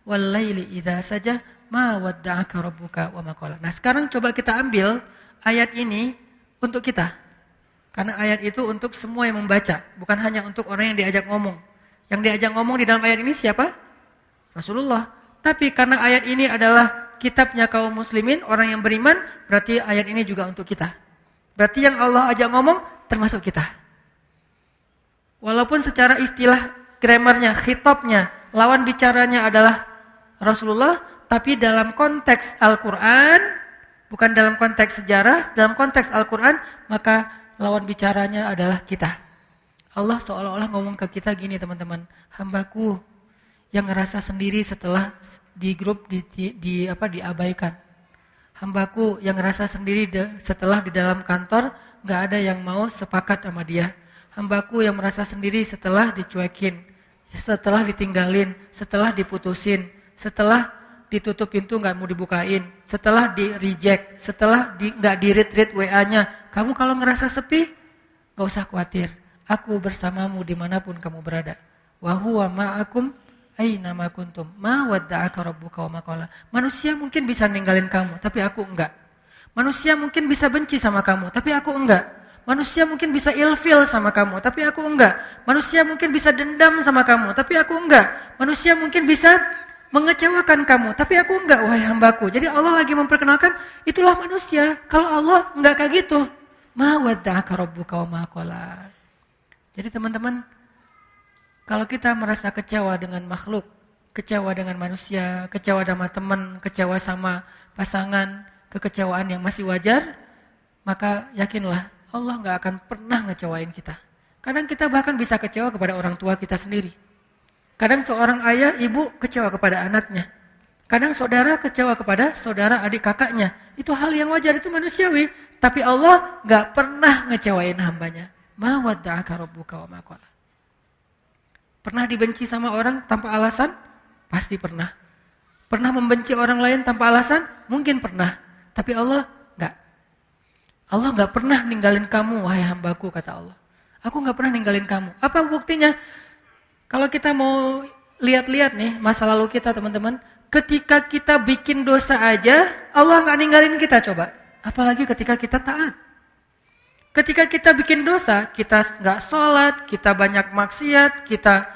wal laili idza saja ma wadda'aka rabbuka wa ma qala. Nah, sekarang coba kita ambil ayat ini untuk kita. Karena ayat itu untuk semua yang membaca, bukan hanya untuk orang yang diajak ngomong. Yang diajak ngomong di dalam ayat ini siapa? Rasulullah. Tapi karena ayat ini adalah kitabnya kaum muslimin, orang yang beriman, berarti ayat ini juga untuk kita. Berarti yang Allah ajak ngomong termasuk kita. Walaupun secara istilah grammarnya, khitabnya, lawan bicaranya adalah Rasulullah, tapi dalam konteks Al-Quran, bukan dalam konteks sejarah, dalam konteks Al-Quran, maka lawan bicaranya adalah kita. Allah seolah-olah ngomong ke kita gini teman-teman, hambaku yang ngerasa sendiri setelah di grup diabaikan. Hambaku yang ngerasa sendiri setelah di dalam kantor nggak ada yang mau sepakat sama dia. Hambaku yang merasa sendiri setelah dicuekin, setelah ditinggalin, setelah diputusin, setelah ditutup pintu nggak mau dibukain, setelah di reject, setelah nggak di read WA-nya. Kamu kalau ngerasa sepi, nggak usah khawatir. Aku bersamamu dimanapun kamu berada. Wa huwa ma'akum aina ma kuntum ma wadda'aka rabbuka wa ma qala. Manusia mungkin bisa ninggalin kamu, tapi aku enggak. Manusia mungkin bisa benci sama kamu, tapi aku enggak. Manusia mungkin bisa ilfil sama kamu, tapi aku enggak. Manusia mungkin bisa dendam sama kamu, tapi aku enggak. Manusia mungkin bisa mengecewakan kamu, tapi aku enggak, wahai hambaku. Jadi Allah lagi memperkenalkan, itulah manusia. Kalau Allah enggak kayak gitu. Ma wadda'aka rabbuka wa ma qala. Jadi teman-teman, kalau kita merasa kecewa dengan makhluk, kecewa dengan manusia, kecewa sama teman, kecewa sama pasangan, kekecewaan yang masih wajar, maka yakinlah Allah nggak akan pernah ngecewain kita. Kadang kita bahkan bisa kecewa kepada orang tua kita sendiri. Kadang seorang ayah, ibu kecewa kepada anaknya. Kadang saudara kecewa kepada saudara, adik kakaknya. Itu hal yang wajar, itu manusiawi. Tapi Allah nggak pernah ngecewain hambanya. Ma wadda'aka rabbuka wa ma qala. Pernah dibenci sama orang tanpa alasan? Pasti pernah. Pernah membenci orang lain tanpa alasan? Mungkin pernah. Tapi Allah enggak. Allah enggak pernah ninggalin kamu, wahai hambaku, kata Allah. Aku enggak pernah ninggalin kamu. Apa buktinya? Kalau kita mau lihat-lihat nih masa lalu kita, teman-teman. Ketika kita bikin dosa aja, Allah enggak ninggalin kita, coba. Apalagi ketika kita taat. Ketika kita bikin dosa, kita enggak sholat, kita banyak maksiat, kita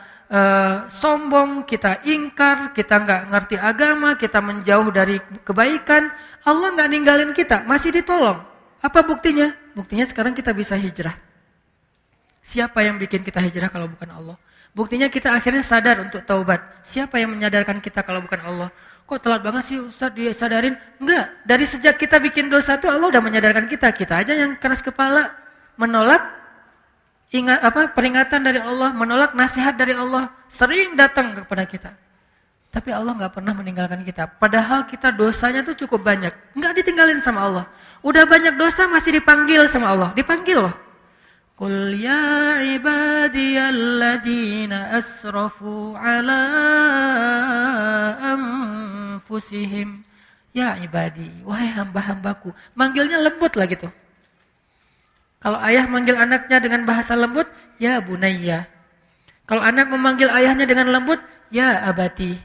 sombong, kita ingkar, kita enggak ngerti agama, kita menjauh dari kebaikan, Allah enggak ninggalin kita, masih ditolong. Apa buktinya? Buktinya sekarang kita bisa hijrah. Siapa yang bikin kita hijrah kalau bukan Allah? Buktinya kita akhirnya sadar untuk taubat. Siapa yang menyadarkan kita kalau bukan Allah? Kok telat banget sih Ustaz disadarin? Enggak, dari sejak kita bikin dosa itu Allah udah menyadarkan kita. Kita aja yang keras kepala, menolak peringatan dari Allah, menolak nasihat dari Allah, sering datang kepada kita. Tapi Allah nggak pernah meninggalkan kita. Padahal kita dosanya tuh cukup banyak, nggak ditinggalin sama Allah. Udah banyak dosa masih dipanggil sama Allah, dipanggil loh. Qul ya ibadiyalladzina asrafu ala anfusihim. Ya ibadi, wahai hamba-hambaku. Manggilnya lembut lah gitu. Kalau ayah manggil anaknya dengan bahasa lembut, ya bunayya. Kalau anak memanggil ayahnya dengan lembut, ya abati.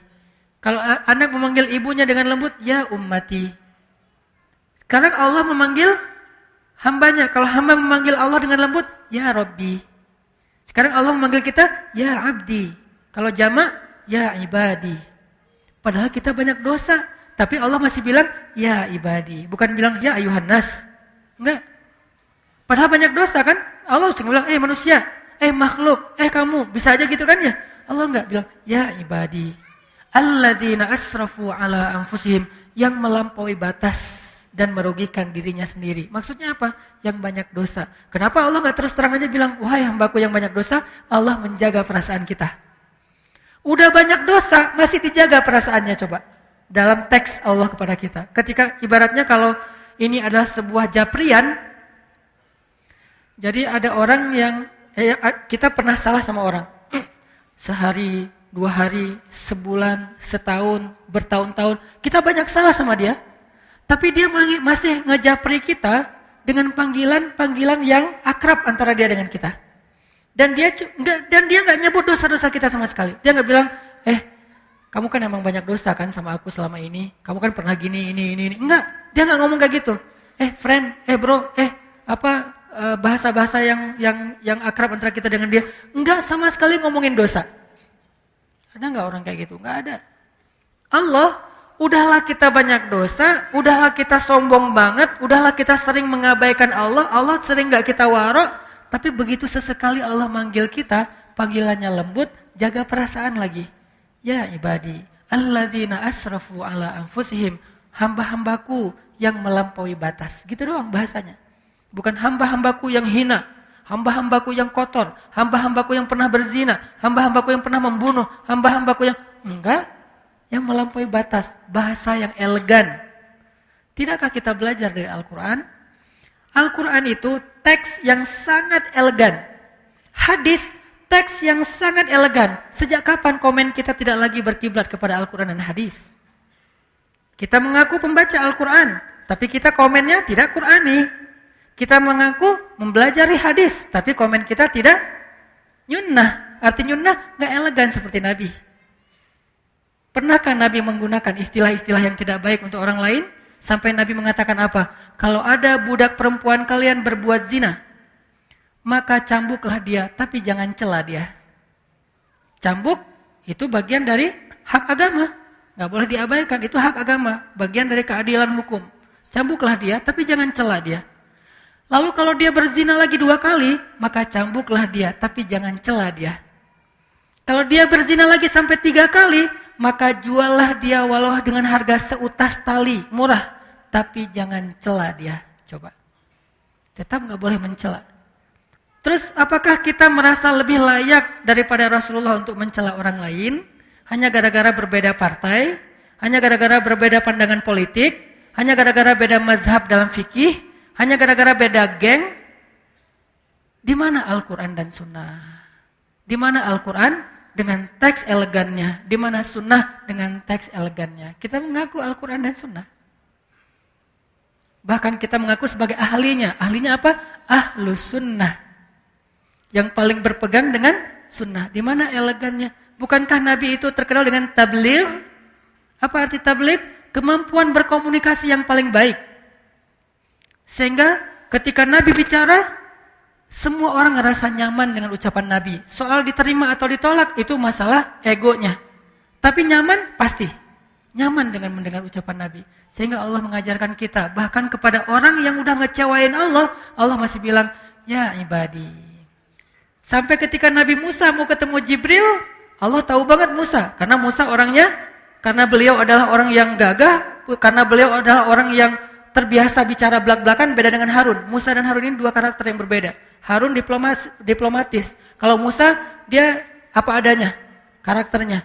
Kalau anak memanggil ibunya dengan lembut, ya ummati. Sekarang Allah memanggil hambanya. Kalau hamba memanggil Allah dengan lembut, ya Rabbi. Sekarang Allah memanggil kita, ya abdi. Kalau jamak, ya ibadi. Padahal kita banyak dosa. Tapi Allah masih bilang, ya ibadi. Bukan bilang, ya ayuhan nas. Enggak. Padahal banyak dosa kan? Allah sering bilang, manusia, makhluk, kamu. Bisa aja gitu kan ya? Allah enggak bilang, ya ibadi. Alladzina asrafu ala anfusihim. Yang melampaui batas dan merugikan dirinya sendiri. Maksudnya apa? Yang banyak dosa. Kenapa Allah enggak terus terang aja bilang, wahai hambaku yang banyak dosa, Allah menjaga perasaan kita. Udah banyak dosa, masih dijaga perasaannya coba. Dalam teks Allah kepada kita. Ketika ibaratnya kalau ini adalah sebuah japrian, jadi ada orang yang, kita pernah salah sama orang. Sehari, 2 hari, sebulan, setahun, bertahun-tahun. Kita banyak salah sama dia. Tapi dia masih ngejapri kita dengan panggilan-panggilan yang akrab antara dia dengan kita. Dan dia nggak nyebut dosa-dosa kita sama sekali. Dia nggak bilang, kamu kan emang banyak dosa kan sama aku selama ini. Kamu kan pernah gini, ini. Enggak, dia nggak ngomong kayak gitu. Friend, bro, bahasa-bahasa yang akrab antara kita dengan dia, enggak sama sekali ngomongin dosa. Ada enggak orang kayak gitu? Enggak ada. Allah, udahlah kita banyak dosa, udahlah kita sombong banget, udahlah kita sering mengabaikan Allah, Allah sering enggak kita warok, tapi begitu sesekali Allah manggil kita, panggilannya lembut, jaga perasaan lagi. Ya ibadi, alladzina asrafu ala anfusihim, hamba-hambaku yang melampaui batas. Gitu doang bahasanya. Bukan hamba-hambaku yang hina, hamba-hambaku yang kotor, hamba-hambaku yang pernah berzina, hamba-hambaku yang pernah membunuh, hamba-hambaku yang enggak, yang melampaui batas, bahasa yang elegan. Tidakkah kita belajar dari Al-Quran? Al-Quran itu teks yang sangat elegan. Hadis, teks yang sangat elegan. Sejak kapan komen kita tidak lagi berkiblat kepada Al-Quran dan hadis? Kita mengaku pembaca Al-Quran, tapi kita komennya tidak Qurani. Kita mengaku mempelajari hadis, tapi komen kita tidak nyunnah. Arti nyunnah gak elegan seperti Nabi. Pernahkah Nabi menggunakan istilah-istilah yang tidak baik untuk orang lain? Sampai Nabi mengatakan apa? Kalau ada budak perempuan kalian berbuat zina, maka cambuklah dia, tapi jangan cela dia. Cambuk itu bagian dari hak agama. Nggak boleh diabaikan, itu hak agama. Bagian dari keadilan hukum. Cambuklah dia, tapi jangan cela dia. Lalu kalau dia berzina lagi 2 kali, maka cambuklah dia, tapi jangan cela dia. Kalau dia berzina lagi sampai 3 kali, maka juallah dia walau dengan harga seutas tali, murah. Tapi jangan cela dia. Coba. Tetap nggak boleh mencela. Terus apakah kita merasa lebih layak daripada Rasulullah untuk mencela orang lain? Hanya gara-gara berbeda partai? Hanya gara-gara berbeda pandangan politik? Hanya gara-gara beda mazhab dalam fikih? Hanya gara-gara beda geng? Di mana Al-Quran dan Sunnah? Di mana Al-Quran dengan teks elegannya, di mana sunnah dengan teks elegannya. Kita mengaku Al-Quran dan sunnah. Bahkan kita mengaku sebagai ahlinya. Ahlinya apa? Ahlus sunnah. Yang paling berpegang dengan sunnah. Di mana elegannya? Bukankah Nabi itu terkenal dengan tabligh? Apa arti tabligh? Kemampuan berkomunikasi yang paling baik. Sehingga ketika Nabi bicara, semua orang ngerasa nyaman dengan ucapan Nabi. Soal diterima atau ditolak itu masalah egonya. Tapi nyaman pasti. Nyaman dengan mendengar ucapan Nabi. Sehingga Allah mengajarkan kita. Bahkan kepada orang yang udah ngecewain Allah, Allah masih bilang, ya ibadi. Sampai ketika Nabi Musa mau ketemu Jibril, Allah tahu banget Musa. Karena Musa orangnya, karena beliau adalah orang yang gagah, karena beliau adalah orang yang terbiasa bicara belak-belakan, beda dengan Harun. Musa dan Harun ini 2 karakter yang berbeda. Harun diplomatis. Kalau Musa, dia apa adanya karakternya.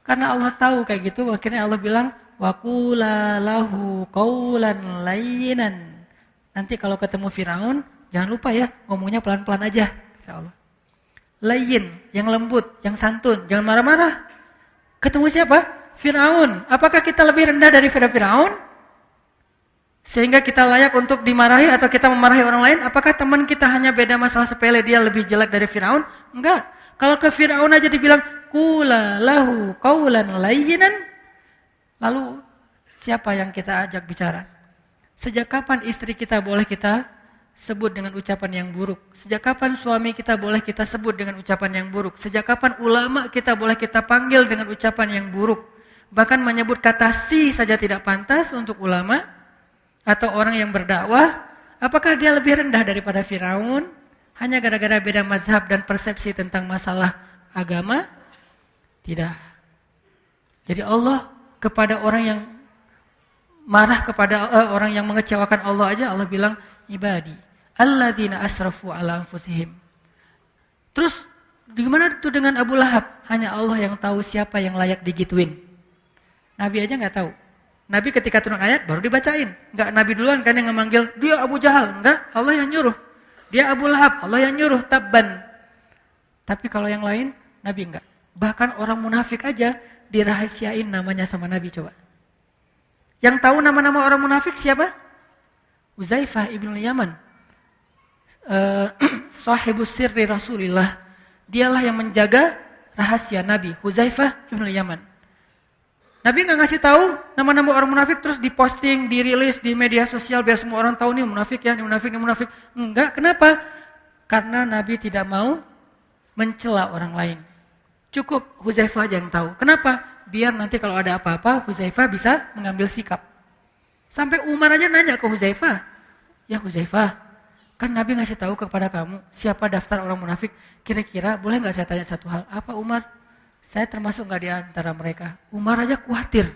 Karena Allah tahu kayak gitu, akhirnya Allah bilang, wa qula lahu qawlan layyinan. Nanti kalau ketemu Firaun, jangan lupa ya, ngomongnya pelan-pelan aja, kata Allah. Layyin, yang lembut, yang santun, jangan marah-marah. Ketemu siapa? Firaun. Apakah kita lebih rendah daripada Firaun? Sehingga kita layak untuk dimarahi atau kita memarahi orang lain? Apakah teman kita hanya beda masalah sepele, dia lebih jelek dari Firaun? Enggak. Kalau ke Firaun aja dibilang qula lahu qawlan layyinan, lalu siapa yang kita ajak bicara? Sejak kapan istri kita boleh kita sebut dengan ucapan yang buruk? Sejak kapan suami kita boleh kita sebut dengan ucapan yang buruk? Sejak kapan ulama kita boleh kita panggil dengan ucapan yang buruk? Bahkan menyebut kata si saja tidak pantas untuk ulama atau orang yang berdakwah. Apakah dia lebih rendah daripada Firaun? Hanya gara-gara beda mazhab dan persepsi tentang masalah agama? Tidak. Jadi Allah kepada orang yang marah, kepada orang yang mengecewakan Allah aja, Allah bilang, ibadi alladzina asrafu ala anfusihim. Terus gimana itu dengan Abu Lahab? Hanya Allah yang tahu siapa yang layak digituin. Nabi aja nggak tahu. Nabi ketika turun ayat baru dibacain. Enggak Nabi duluan kan yang memanggil, dia Abu Jahal. Enggak, Allah yang nyuruh. Dia Abu Lahab, Allah yang nyuruh, tabban. Tapi kalau yang lain, Nabi enggak. Bahkan orang munafik aja dirahasiain namanya sama Nabi, coba. Yang tahu nama-nama orang munafik siapa? Huzaifah ibn Yaman. Sahibus sirri Rasulillah. Dialah yang menjaga rahasia Nabi, Huzaifah ibn Yaman. Nabi nggak ngasih tahu nama-nama orang munafik terus diposting, dirilis di media sosial biar semua orang tahu nih munafik ya, nih munafik, nih munafik. Enggak, kenapa? Karena Nabi tidak mau mencela orang lain. Cukup Huzaifah aja yang tahu. Kenapa? Biar nanti kalau ada apa-apa Huzaifah bisa mengambil sikap. Sampai Umar aja nanya ke Huzaifah, ya Huzaifah, kan Nabi ngasih tahu kepada kamu siapa daftar orang munafik. Kira-kira boleh nggak saya tanya satu hal? Apa Umar? Saya termasuk nggak di antara mereka? Umar aja khawatir.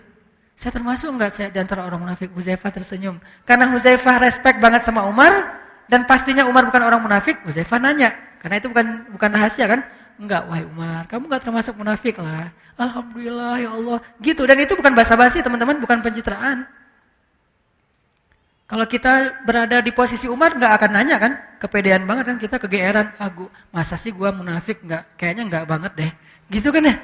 Saya termasuk nggak saya di antara orang munafik? Huzaifah tersenyum. Karena Huzaifah respect banget sama Umar dan pastinya Umar bukan orang munafik. Huzaifah nanya. Karena itu bukan rahasia kan? Enggak, wahai Umar, kamu nggak termasuk munafik lah. Alhamdulillah ya Allah. Gitu. Dan itu bukan basa-basi teman-teman, bukan pencitraan. Kalau kita berada di posisi Umar nggak akan nanya kan? Kepedean banget kan kita, kegeeran. Masa sih gua munafik? Nggak, kayaknya nggak banget deh. Gitu kan ya?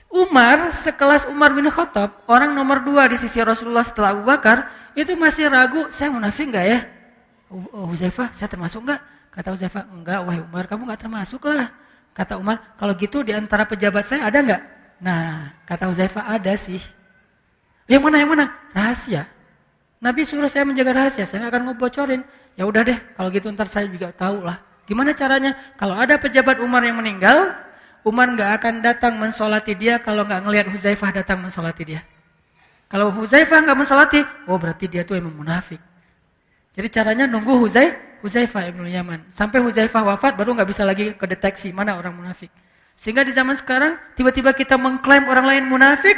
Umar, sekelas Umar bin Khattab, orang nomor 2 di sisi Rasulullah setelah Abu Bakar, itu masih ragu, saya munafik nggak ya? Huzaifah, saya termasuk nggak? Kata Huzaifah, enggak, wahai Umar, kamu nggak termasuk lah. Kata Umar, kalau gitu di antara pejabat saya ada nggak? Nah, kata Huzaifah ada sih. Yang mana, yang mana? Rahasia. Nabi suruh saya menjaga rahasia, saya nggak akan ngebocorin. Ya udah deh, kalau gitu ntar saya juga tahu lah. Gimana caranya? Kalau ada pejabat Umar yang meninggal, Umar nggak akan datang mensolati dia kalau nggak ngelihat Huzaifah datang mensolati dia. Kalau Huzaifah nggak mensolati, oh berarti dia tuh emang munafik. Jadi caranya nunggu Huzaifah ibn Yaman. Sampai Huzaifah wafat baru nggak bisa lagi kedeteksi mana orang munafik. Sehingga di zaman sekarang tiba-tiba kita mengklaim orang lain munafik.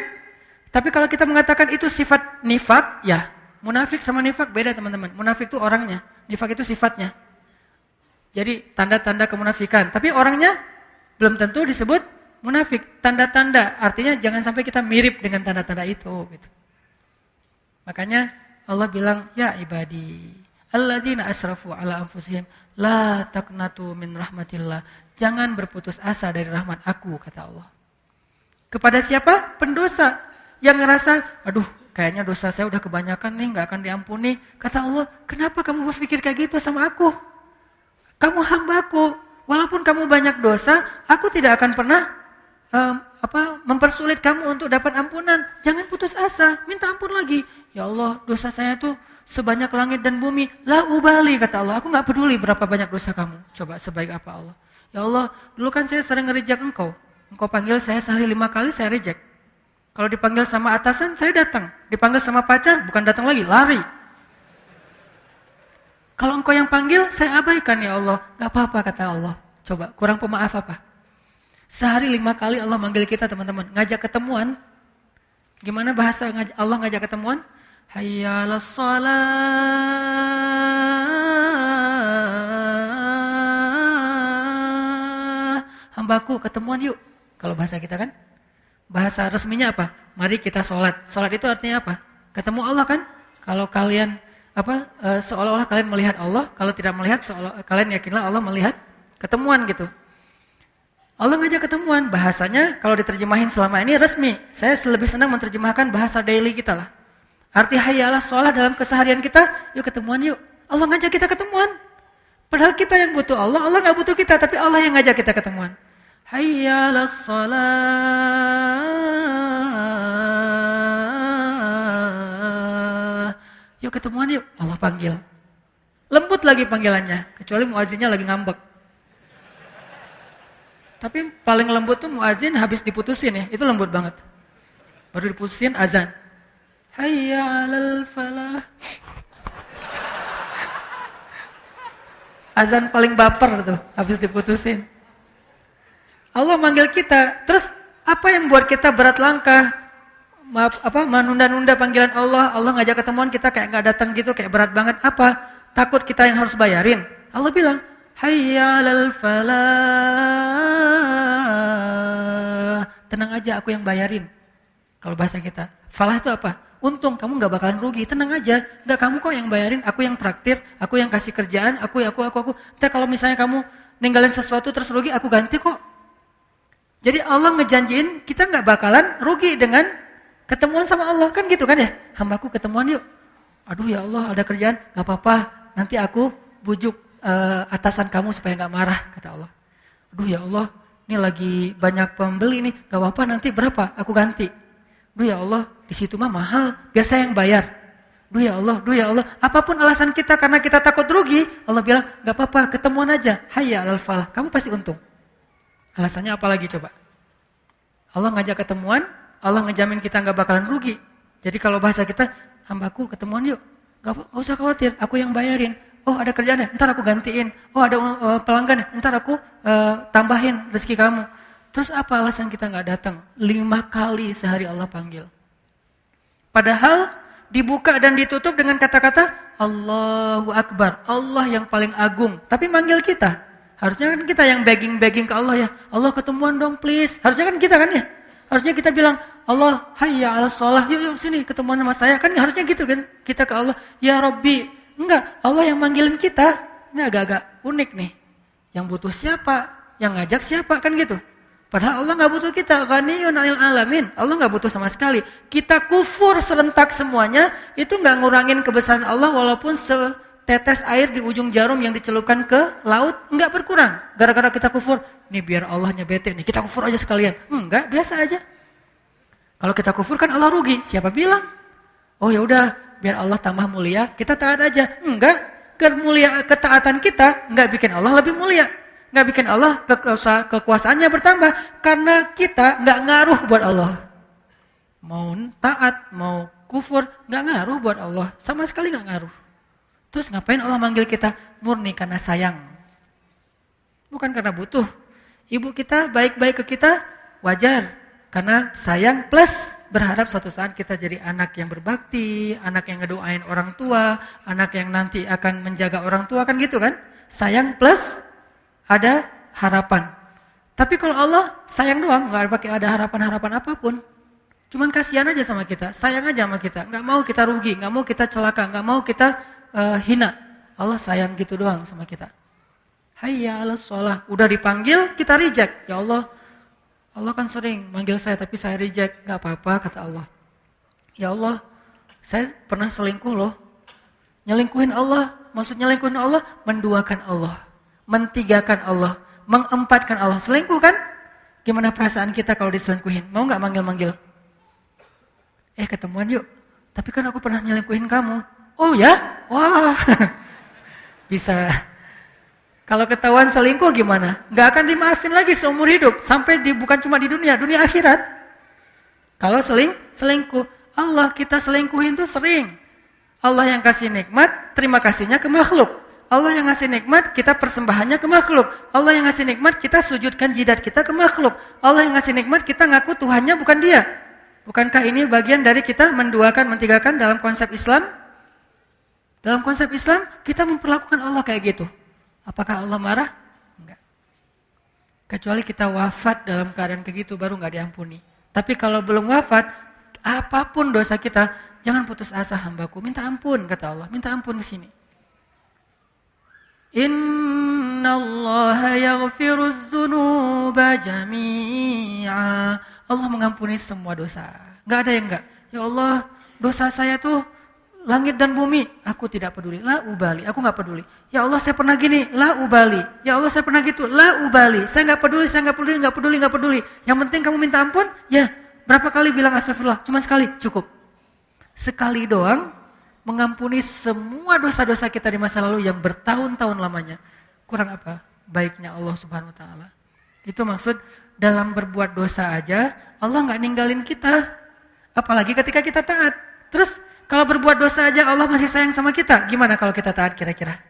Tapi kalau kita mengatakan itu sifat nifak, ya munafik sama nifak beda teman-teman. Munafik itu orangnya, nifak itu sifatnya. Jadi tanda-tanda kemunafikan. Tapi orangnya belum tentu disebut munafik. Tanda-tanda artinya jangan sampai kita mirip dengan tanda-tanda itu. Gitu. Makanya Allah bilang, ya ibadi, alladzina asrafu ala anfusihim, la taqnatu min rahmatillah. Jangan berputus asa dari rahmat aku, kata Allah. Kepada siapa? Pendosa. Yang ngerasa, aduh kayaknya dosa saya udah kebanyakan nih, gak akan diampuni. Kata Allah, kenapa kamu berpikir kayak gitu sama aku? Kamu hambaku, walaupun kamu banyak dosa, aku tidak akan pernah mempersulit kamu untuk dapat ampunan. Jangan putus asa, minta ampun lagi. Ya Allah, dosa saya tuh sebanyak langit dan bumi. La ubali, kata Allah, aku gak peduli berapa banyak dosa kamu. Coba sebaik apa Allah. Ya Allah, dulu kan saya sering nge-reject engkau. Engkau panggil saya sehari 5 kali, saya reject. Kalau dipanggil sama atasan, saya datang. Dipanggil sama pacar, bukan datang lagi, lari. Kalau engkau yang panggil, saya abaikan ya Allah. Gak apa-apa kata Allah. Coba, kurang pemaaf apa? Sehari 5 kali Allah manggil kita teman-teman. Ngajak ketemuan. Gimana bahasa Allah ngajak ketemuan? Hayya 'alas shalah. Hambaku ketemuan yuk. Kalau bahasa kita kan? Bahasa resminya apa? Mari kita sholat. Sholat itu artinya apa? Ketemu Allah kan? Kalau kalian seolah-olah kalian melihat Allah, kalau tidak melihat kalian yakinlah Allah melihat ketemuan gitu. Allah ngajak ketemuan, bahasanya kalau diterjemahin selama ini resmi. Saya lebih senang menerjemahkan bahasa daily kita lah. Arti hayya 'alas shalah dalam keseharian kita, yuk ketemuan yuk. Allah ngajak kita ketemuan. Padahal kita yang butuh Allah, Allah nggak butuh kita, tapi Allah yang ngajak kita ketemuan. Hayya 'alas shalah. Yuk ketemuan yuk, Allah panggil. Lembut lagi panggilannya, kecuali muazinnya lagi ngambek. Tapi paling lembut tuh muazin habis diputusin ya, itu lembut banget. Baru diputusin azan. Hayya 'alal falah. Azan paling baper tuh, habis diputusin. Allah manggil kita, terus apa yang buat kita berat langkah? Menunda-nunda panggilan Allah, Allah ngajak ketemuan kita kayak nggak datang gitu, kayak berat banget. Apa? Takut kita yang harus bayarin. Allah bilang, hayya 'alal falah. Tenang aja, aku yang bayarin. Kalau bahasa kita, falah itu apa? Untung, kamu nggak bakalan rugi. Tenang aja, nggak kamu kok yang bayarin, aku yang traktir, aku yang kasih kerjaan, aku. Ntar kalau misalnya kamu ninggalin sesuatu terus rugi, aku ganti kok. Jadi Allah ngejanjiin kita nggak bakalan rugi dengan ketemuan sama Allah, kan gitu kan ya? Hambaku ketemuan yuk. Aduh ya Allah ada kerjaan, gak apa-apa. Nanti aku bujuk atasan kamu supaya gak marah, kata Allah. Aduh ya Allah, ini lagi banyak pembeli nih, gak apa-apa nanti berapa, aku ganti. Aduh ya Allah, di situ mah mahal, biar saya yang bayar. Aduh ya Allah, apapun alasan kita karena kita takut rugi, Allah bilang gak apa-apa, ketemuan aja. Hayya 'alal falah, kamu pasti untung. Alasannya apa lagi coba? Allah ngajak ketemuan, Allah ngejamin kita nggak bakalan rugi. Jadi kalau bahasa kita, hambaku ketemuan yuk, nggak usah khawatir, aku yang bayarin. Oh ada kerjaan ya, ntar aku gantiin. Oh ada pelanggan ya, ntar aku tambahin rezeki kamu. Terus apa alasan kita nggak datang? 5 kali sehari Allah panggil. Padahal dibuka dan ditutup dengan kata-kata Allahu Akbar, Allah yang paling agung. Tapi manggil kita, harusnya kan kita yang begging ke Allah ya. Allah ketemuan dong please. Harusnya kan kita kan ya. Harusnya kita bilang, Allah hayya 'alas shalah, yuk sini ketemuan sama saya. Kan harusnya gitu kan, kita ke Allah, ya Rabbi. Enggak, Allah yang manggilin kita. Ini agak-agak unik nih. Yang butuh siapa? Yang ngajak siapa? Kan gitu. Padahal Allah gak butuh kita, ghaniyun 'anil alamin. Allah gak butuh sama sekali. Kita kufur serentak semuanya, itu gak ngurangin kebesaran Allah walaupun setetes air di ujung jarum yang dicelupkan ke laut, enggak berkurang. Gara-gara kita kufur, nih biar Allahnya bete nih, kita kufur aja sekalian. Enggak, biasa aja. Kalau kita kufur kan Allah rugi. Siapa bilang? Oh ya udah, biar Allah tambah mulia, kita taat aja. Enggak. Ketaatan kita enggak bikin Allah lebih mulia. Enggak bikin Allah kekuasaannya bertambah. Karena kita enggak ngaruh buat Allah. Mau taat, mau kufur, enggak ngaruh buat Allah. Sama sekali enggak ngaruh. Terus ngapain Allah manggil kita? Murni karena sayang. Bukan karena butuh. Ibu kita baik-baik ke kita, wajar. Karena sayang plus berharap suatu saat kita jadi anak yang berbakti, anak yang ngedoain orang tua, anak yang nanti akan menjaga orang tua, kan gitu kan? Sayang plus ada harapan. Tapi kalau Allah sayang doang, nggak pakai ada harapan-harapan apapun. Cuman kasihan aja sama kita, sayang aja sama kita. Nggak mau kita rugi, nggak mau kita celaka, nggak mau kita hina. Allah sayang gitu doang sama kita. Hayya 'alas shalah, udah dipanggil kita reject. Ya Allah, Allah kan sering manggil saya tapi saya reject. Gak apa-apa kata Allah. Ya Allah, saya pernah selingkuh loh. Nyelingkuhin Allah, maksud nyelingkuhin Allah, menduakan Allah, mentigakan Allah, mengempatkan Allah. Selingkuh kan? Gimana perasaan kita kalau diselingkuhin? Mau gak manggil-manggil? Ketemuan yuk. Tapi kan aku pernah nyelingkuhin kamu. Oh ya? Wah. Bisa. Kalau ketahuan selingkuh gimana? Gak akan dimaafin lagi seumur hidup. Sampai bukan cuma di dunia akhirat. Kalau selingkuh, Allah kita selingkuhin tuh sering. Allah yang kasih nikmat, terima kasihnya ke makhluk. Allah yang ngasih nikmat, kita persembahannya ke makhluk. Allah yang ngasih nikmat, kita sujudkan jidat kita ke makhluk. Allah yang ngasih nikmat, kita ngaku Tuhannya bukan dia. Bukankah ini bagian dari kita menduakan, mentigakan dalam konsep Islam? Dalam konsep Islam, kita memperlakukan Allah kayak gitu. Apakah Allah marah? Enggak. Kecuali kita wafat dalam keadaan kayak gitu baru enggak diampuni. Tapi kalau belum wafat, apapun dosa kita, jangan putus asa hambaku. Minta ampun kata Allah. Minta ampun di sini. Innallaha yaghfirudz dzunuba jami'a. Allah mengampuni semua dosa. Enggak ada yang enggak. Ya Allah, dosa saya tuh langit dan bumi, aku tidak peduli. La ubali, aku enggak peduli. Ya Allah, saya pernah gini, la ubali. Ya Allah, saya pernah gitu, la ubali. Saya enggak peduli, enggak peduli. Yang penting kamu minta ampun, ya. Berapa kali bilang astagfirullah? Cuma sekali, cukup. Sekali doang mengampuni semua dosa-dosa kita di masa lalu yang bertahun-tahun lamanya. Kurang apa? Baiknya Allah Subhanahu wa taala. Itu maksud dalam berbuat dosa aja Allah enggak ninggalin kita. Apalagi ketika kita taat. Terus kalau berbuat dosa aja Allah masih sayang sama kita, gimana kalau kita taat kira-kira?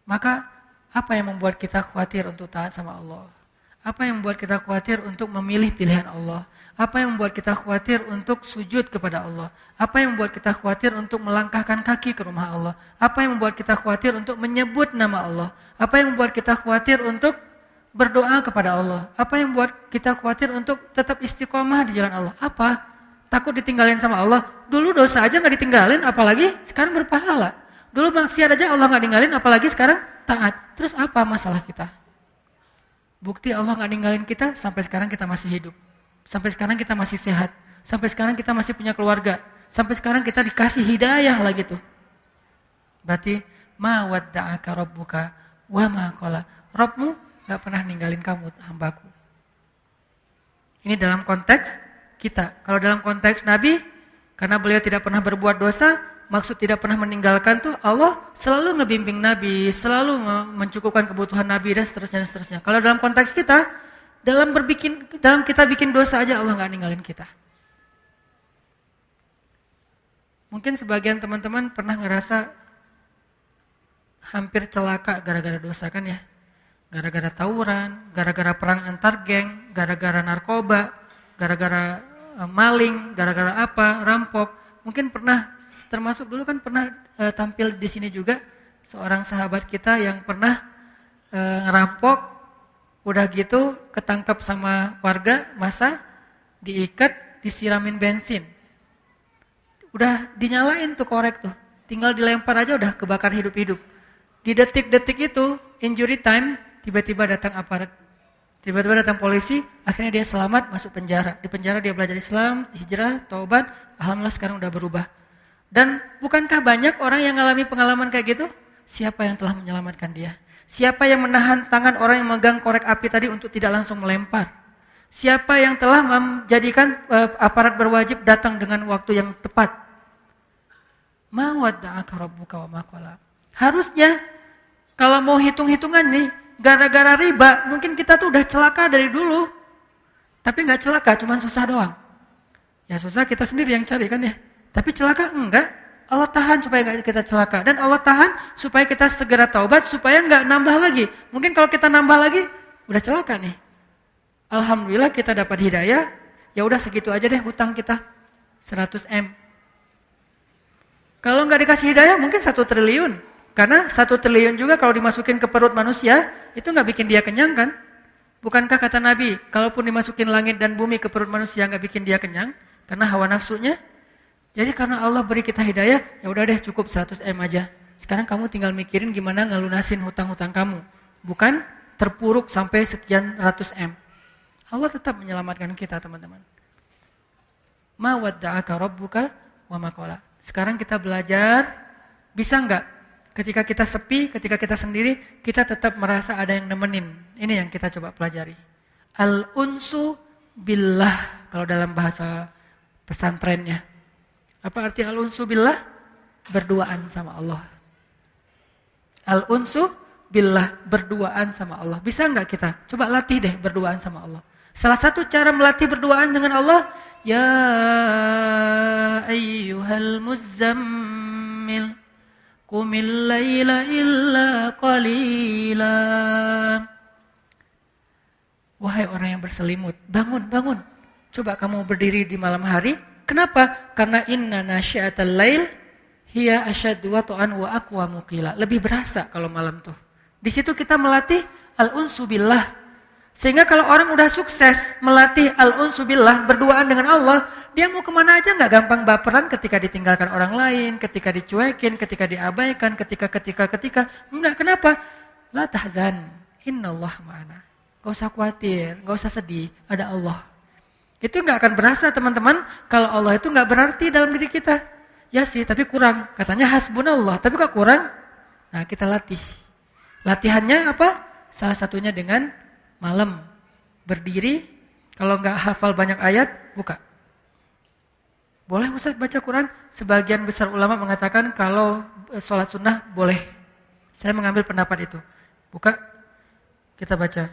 Maka apa yang membuat kita khawatir untuk taat sama Allah? Apa yang membuat kita khawatir untuk memilih pilihan Allah? Apa yang membuat kita khawatir untuk sujud kepada Allah? Apa yang membuat kita khawatir untuk melangkahkan kaki ke rumah Allah? Apa yang membuat kita khawatir untuk menyebut nama Allah? Apa yang membuat kita khawatir untuk berdoa kepada Allah? Apa yang membuat kita khawatir untuk tetap istiqomah di jalan Allah? Apa? Takut ditinggalin sama Allah. Dulu dosa aja gak ditinggalin, apalagi sekarang berpahala. Dulu maksiat aja Allah gak ninggalin, apalagi sekarang taat. Terus apa masalah kita? Bukti Allah gak ninggalin kita, sampai sekarang kita masih hidup. Sampai sekarang kita masih sehat. Sampai sekarang kita masih punya keluarga. Sampai sekarang kita dikasih hidayah lagi tuh. Berarti, ma wadda'aka rabbuka wa ma qala. Rabbmu gak pernah ninggalin kamu, hambaku. Ini dalam konteks kita. Kalau dalam konteks Nabi, karena beliau tidak pernah berbuat dosa, maksud tidak pernah meninggalkan tuh Allah selalu ngebimbing Nabi, selalu mencukupkan kebutuhan Nabi dan seterusnya. Kalau dalam konteks kita, dalam kita bikin dosa aja Allah nggak ninggalin kita. Mungkin sebagian teman-teman pernah ngerasa hampir celaka gara-gara dosa kan ya? Gara-gara tawuran, gara-gara perang antar geng, gara-gara narkoba, gara-gara maling, gara-gara apa, rampok. Mungkin pernah, termasuk dulu kan pernah tampil di sini juga seorang sahabat kita yang pernah ngerampok, udah gitu ketangkap sama warga, masa diikat, disiramin bensin. Udah dinyalain tuh korek tuh, tinggal dilempar aja udah kebakar hidup-hidup. Di detik-detik itu, injury time, tiba-tiba datang aparat. Tiba-tiba datang polisi, akhirnya dia selamat masuk penjara. Di penjara dia belajar Islam, hijrah, taubat, alhamdulillah sekarang udah berubah. Dan bukankah banyak orang yang mengalami pengalaman kayak gitu? Siapa yang telah menyelamatkan dia? Siapa yang menahan tangan orang yang memegang korek api tadi untuk tidak langsung melempar? Siapa yang telah menjadikan aparat berwajib datang dengan waktu yang tepat? Ma wadda'aka rabbuka wa ma qala. Harusnya kalau mau hitung-hitungan nih, gara-gara riba, mungkin kita tuh udah celaka dari dulu. Tapi nggak celaka, cuma susah doang. Ya susah kita sendiri yang cari kan ya. Tapi celaka enggak. Allah tahan supaya nggak kita celaka. Dan Allah tahan supaya kita segera taubat, supaya nggak nambah lagi. Mungkin kalau kita nambah lagi, udah celaka nih. Alhamdulillah kita dapat hidayah, ya udah segitu aja deh hutang kita, 100 M. Kalau nggak dikasih hidayah mungkin 1 triliun. Karena 1 triliun juga kalau dimasukin ke perut manusia, itu nggak bikin dia kenyang kan? Bukankah kata Nabi, kalaupun dimasukin langit dan bumi ke perut manusia nggak bikin dia kenyang, karena hawa nafsunya. Jadi karena Allah beri kita hidayah, ya udah deh cukup 100 M aja. Sekarang kamu tinggal mikirin gimana ngelunasin hutang-hutang kamu. Bukan terpuruk sampai sekian ratus M. Allah tetap menyelamatkan kita teman-teman. Ma wadda'aka rabbuka wa ma qala. Sekarang kita belajar, bisa enggak ketika kita sepi, ketika kita sendiri, kita tetap merasa ada yang nemenin. Ini yang kita coba pelajari. Al-unsu billah, kalau dalam bahasa pesantrennya. Apa arti al-unsu billah? Berduaan sama Allah. Al-unsu billah, berduaan sama Allah. Bisa enggak kita? Coba latih deh berduaan sama Allah. Salah satu cara melatih berduaan dengan Allah, ya ayyuhal muzammil, qumil laila illa qalila. Wahai orang yang berselimut, bangun, bangun. Coba kamu berdiri di malam hari. Kenapa? Karena inna nasyi'atal lail hiya asyaddu wat'an wa aqwamu qila. Lebih berasa kalau malam tuh. Di situ kita melatih al-unsu billah. Sehingga kalau orang udah sukses melatih al-unsu billah, berduaan dengan Allah, dia mau kemana aja nggak gampang baperan ketika ditinggalkan orang lain, ketika dicuekin, ketika diabaikan, ketika. Enggak, kenapa? La tahzan, innallah ma'ana. Gak usah khawatir, gak usah sedih, ada Allah. Itu gak akan berasa teman-teman, kalau Allah itu gak berarti dalam diri kita. Ya sih, tapi kurang. Katanya hasbunallah, tapi kok kurang? Nah kita latih. Latihannya apa? Salah satunya dengan malam. Berdiri, kalau gak hafal banyak ayat, buka. Boleh Ustaz baca Quran? Sebagian besar ulama mengatakan kalau sholat sunnah boleh. Saya mengambil pendapat itu. Buka, kita baca.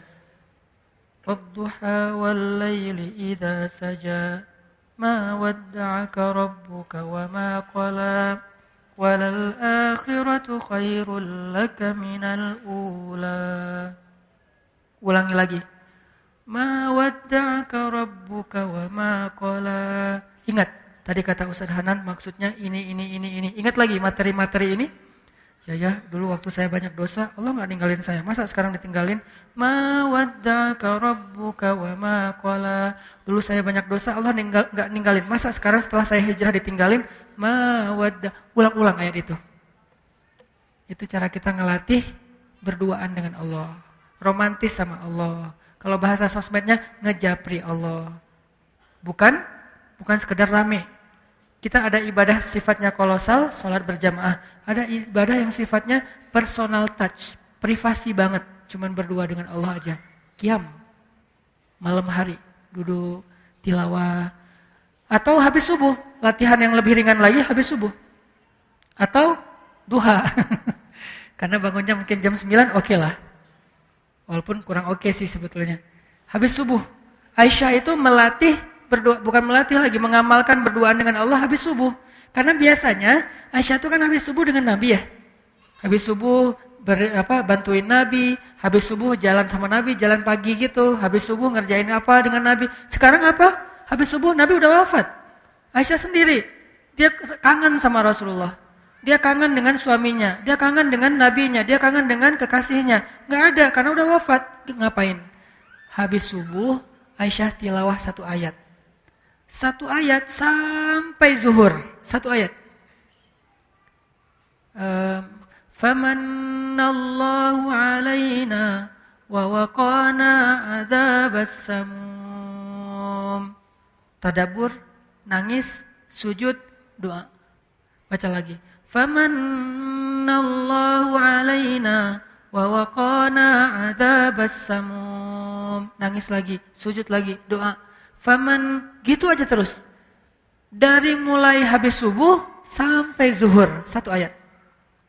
Wadduha wal layli idza saja ma wadda'aka rabbuka wa ma qala walal akhiratu khairul laka minal ula. Ulangi lagi. Ma wadda'aka rabbuka wa ma qala. Ingat, tadi kata Ustaz Hanan maksudnya ini. Ingat lagi materi-materi ini. Ya, dulu waktu saya banyak dosa, Allah enggak ninggalin saya. Masa sekarang ditinggalin? Ma wadda'aka rabbuka wa ma qala. Dulu saya banyak dosa, Allah enggak ninggalin. Masa sekarang setelah saya hijrah ditinggalin? Ma wadda. Ulang-ulang ayat itu. Itu cara kita ngelatih berduaan dengan Allah. Romantis sama Allah. Kalau bahasa sosmednya ngejapri Allah. Bukan sekedar rame. Kita ada ibadah sifatnya kolosal, sholat berjamaah. Ada ibadah yang sifatnya personal touch, privasi banget. Cuman berdua dengan Allah aja. Qiyam, malam hari, duduk, tilawah. Atau habis subuh, latihan yang lebih ringan lagi habis subuh. Atau duha. Karena bangunnya mungkin jam 9, oke lah. Walaupun kurang oke sih sebetulnya. Habis subuh, Aisyah itu melatih berdoa, bukan melatih lagi, mengamalkan berduaan dengan Allah habis subuh. Karena biasanya Aisyah itu kan habis subuh dengan Nabi ya. Habis subuh bantuin Nabi, habis subuh jalan sama Nabi, jalan pagi gitu, habis subuh ngerjain apa dengan Nabi. Sekarang apa? Habis subuh Nabi udah wafat. Aisyah sendiri, dia kangen sama Rasulullah. Dia kangen dengan suaminya, dia kangen dengan nabinya, dia kangen dengan kekasihnya. Enggak ada karena udah wafat. Ngapain? Habis subuh Aisyah tilawah 1 ayat. 1 ayat sampai zuhur. 1 ayat. Famanallahu alaina wa waqana adzabas samum. Tadabbur, nangis, sujud, doa. Baca lagi. Famanallahu alaina wa waqana adzabas samum. nangis lagi, sujud lagi, doa. Faman, gitu aja terus. Dari mulai habis subuh sampai zuhur, 1 ayat.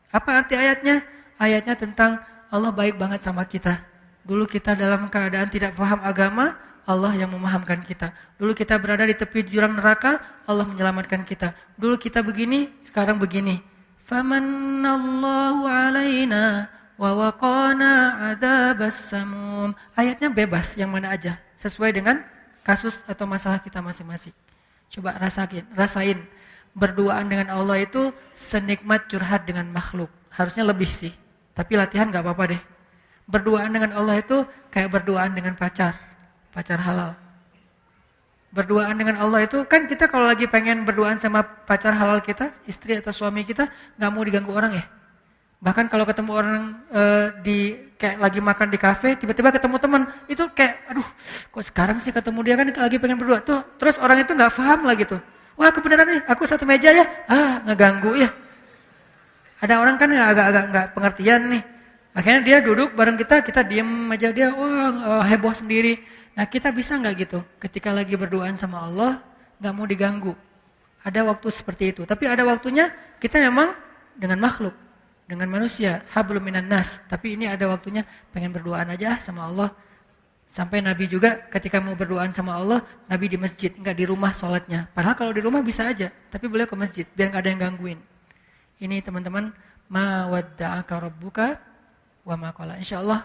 Apa arti ayatnya? Ayatnya tentang Allah baik banget sama kita. Dulu kita dalam keadaan tidak paham agama, Allah yang memahamkan kita. Dulu kita berada di tepi jurang neraka, Allah menyelamatkan kita. Dulu kita begini, sekarang begini. Famanallahu alaina wa waqana adzabas samum. Ayatnya bebas, yang mana aja, sesuai dengan kasus atau masalah kita masing-masing. Coba rasain. Berduaan dengan Allah itu senikmat curhat dengan makhluk. Harusnya lebih sih, tapi latihan gak apa-apa deh. Berduaan dengan Allah itu kayak berduaan dengan pacar halal. Berduaan dengan Allah itu kan kita kalau lagi pengen berduaan sama pacar halal kita, istri atau suami kita, gak mau diganggu orang ya. Bahkan kalau ketemu orang di kayak lagi makan di kafe, tiba-tiba ketemu teman, itu kayak aduh, kok sekarang sih ketemu dia kan lagi pengen berdua tuh. Terus orang itu nggak paham lagi tuh. Wah, kebenaran nih, aku satu meja ya. Ngeganggu ya. Ada orang kan agak-agak nggak pengertian nih. Akhirnya dia duduk bareng kita diem aja, dia heboh sendiri. Nah, kita bisa nggak gitu? Ketika lagi berduaan sama Allah, nggak mau diganggu. Ada waktu seperti itu. Tapi ada waktunya kita memang dengan makhluk, dengan manusia, hablum minan nas. Tapi ini ada waktunya pengen berduaan aja sama Allah. Sampai Nabi juga ketika mau berduaan sama Allah, Nabi di masjid, nggak di rumah sholatnya. Padahal kalau di rumah bisa aja, tapi beliau ke masjid biar nggak ada yang gangguin. Ini teman-teman, ma wadda'aka rabbuka wa ma qala. Insyaallah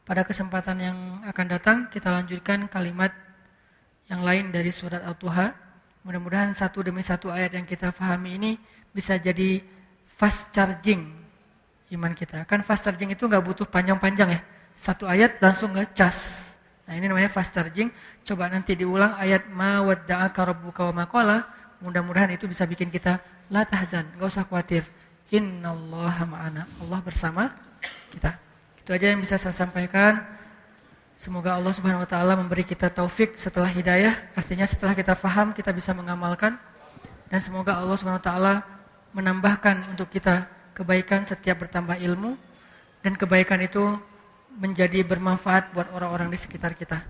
pada kesempatan yang akan datang kita lanjutkan kalimat yang lain dari surat At-Tuha. Mudah-mudahan satu demi satu ayat yang kita pahami ini bisa jadi fast charging iman kita. Kan fast charging itu nggak butuh panjang-panjang ya. 1 ayat langsung ngecas. Nah, ini namanya fast charging. Coba nanti diulang ayat ma wadda'aka rabbuka wa ma qala. Mudah-mudahan itu bisa bikin kita la tahzan, enggak usah khawatir. Innallaha ma'ana. Allah bersama kita. Itu aja yang bisa saya sampaikan. Semoga Allah Subhanahu wa taala memberi kita taufik setelah hidayah, artinya setelah kita faham kita bisa mengamalkan, dan semoga Allah Subhanahu wa taala menambahkan untuk kita kebaikan setiap bertambah ilmu, dan kebaikan itu menjadi bermanfaat buat orang-orang di sekitar kita.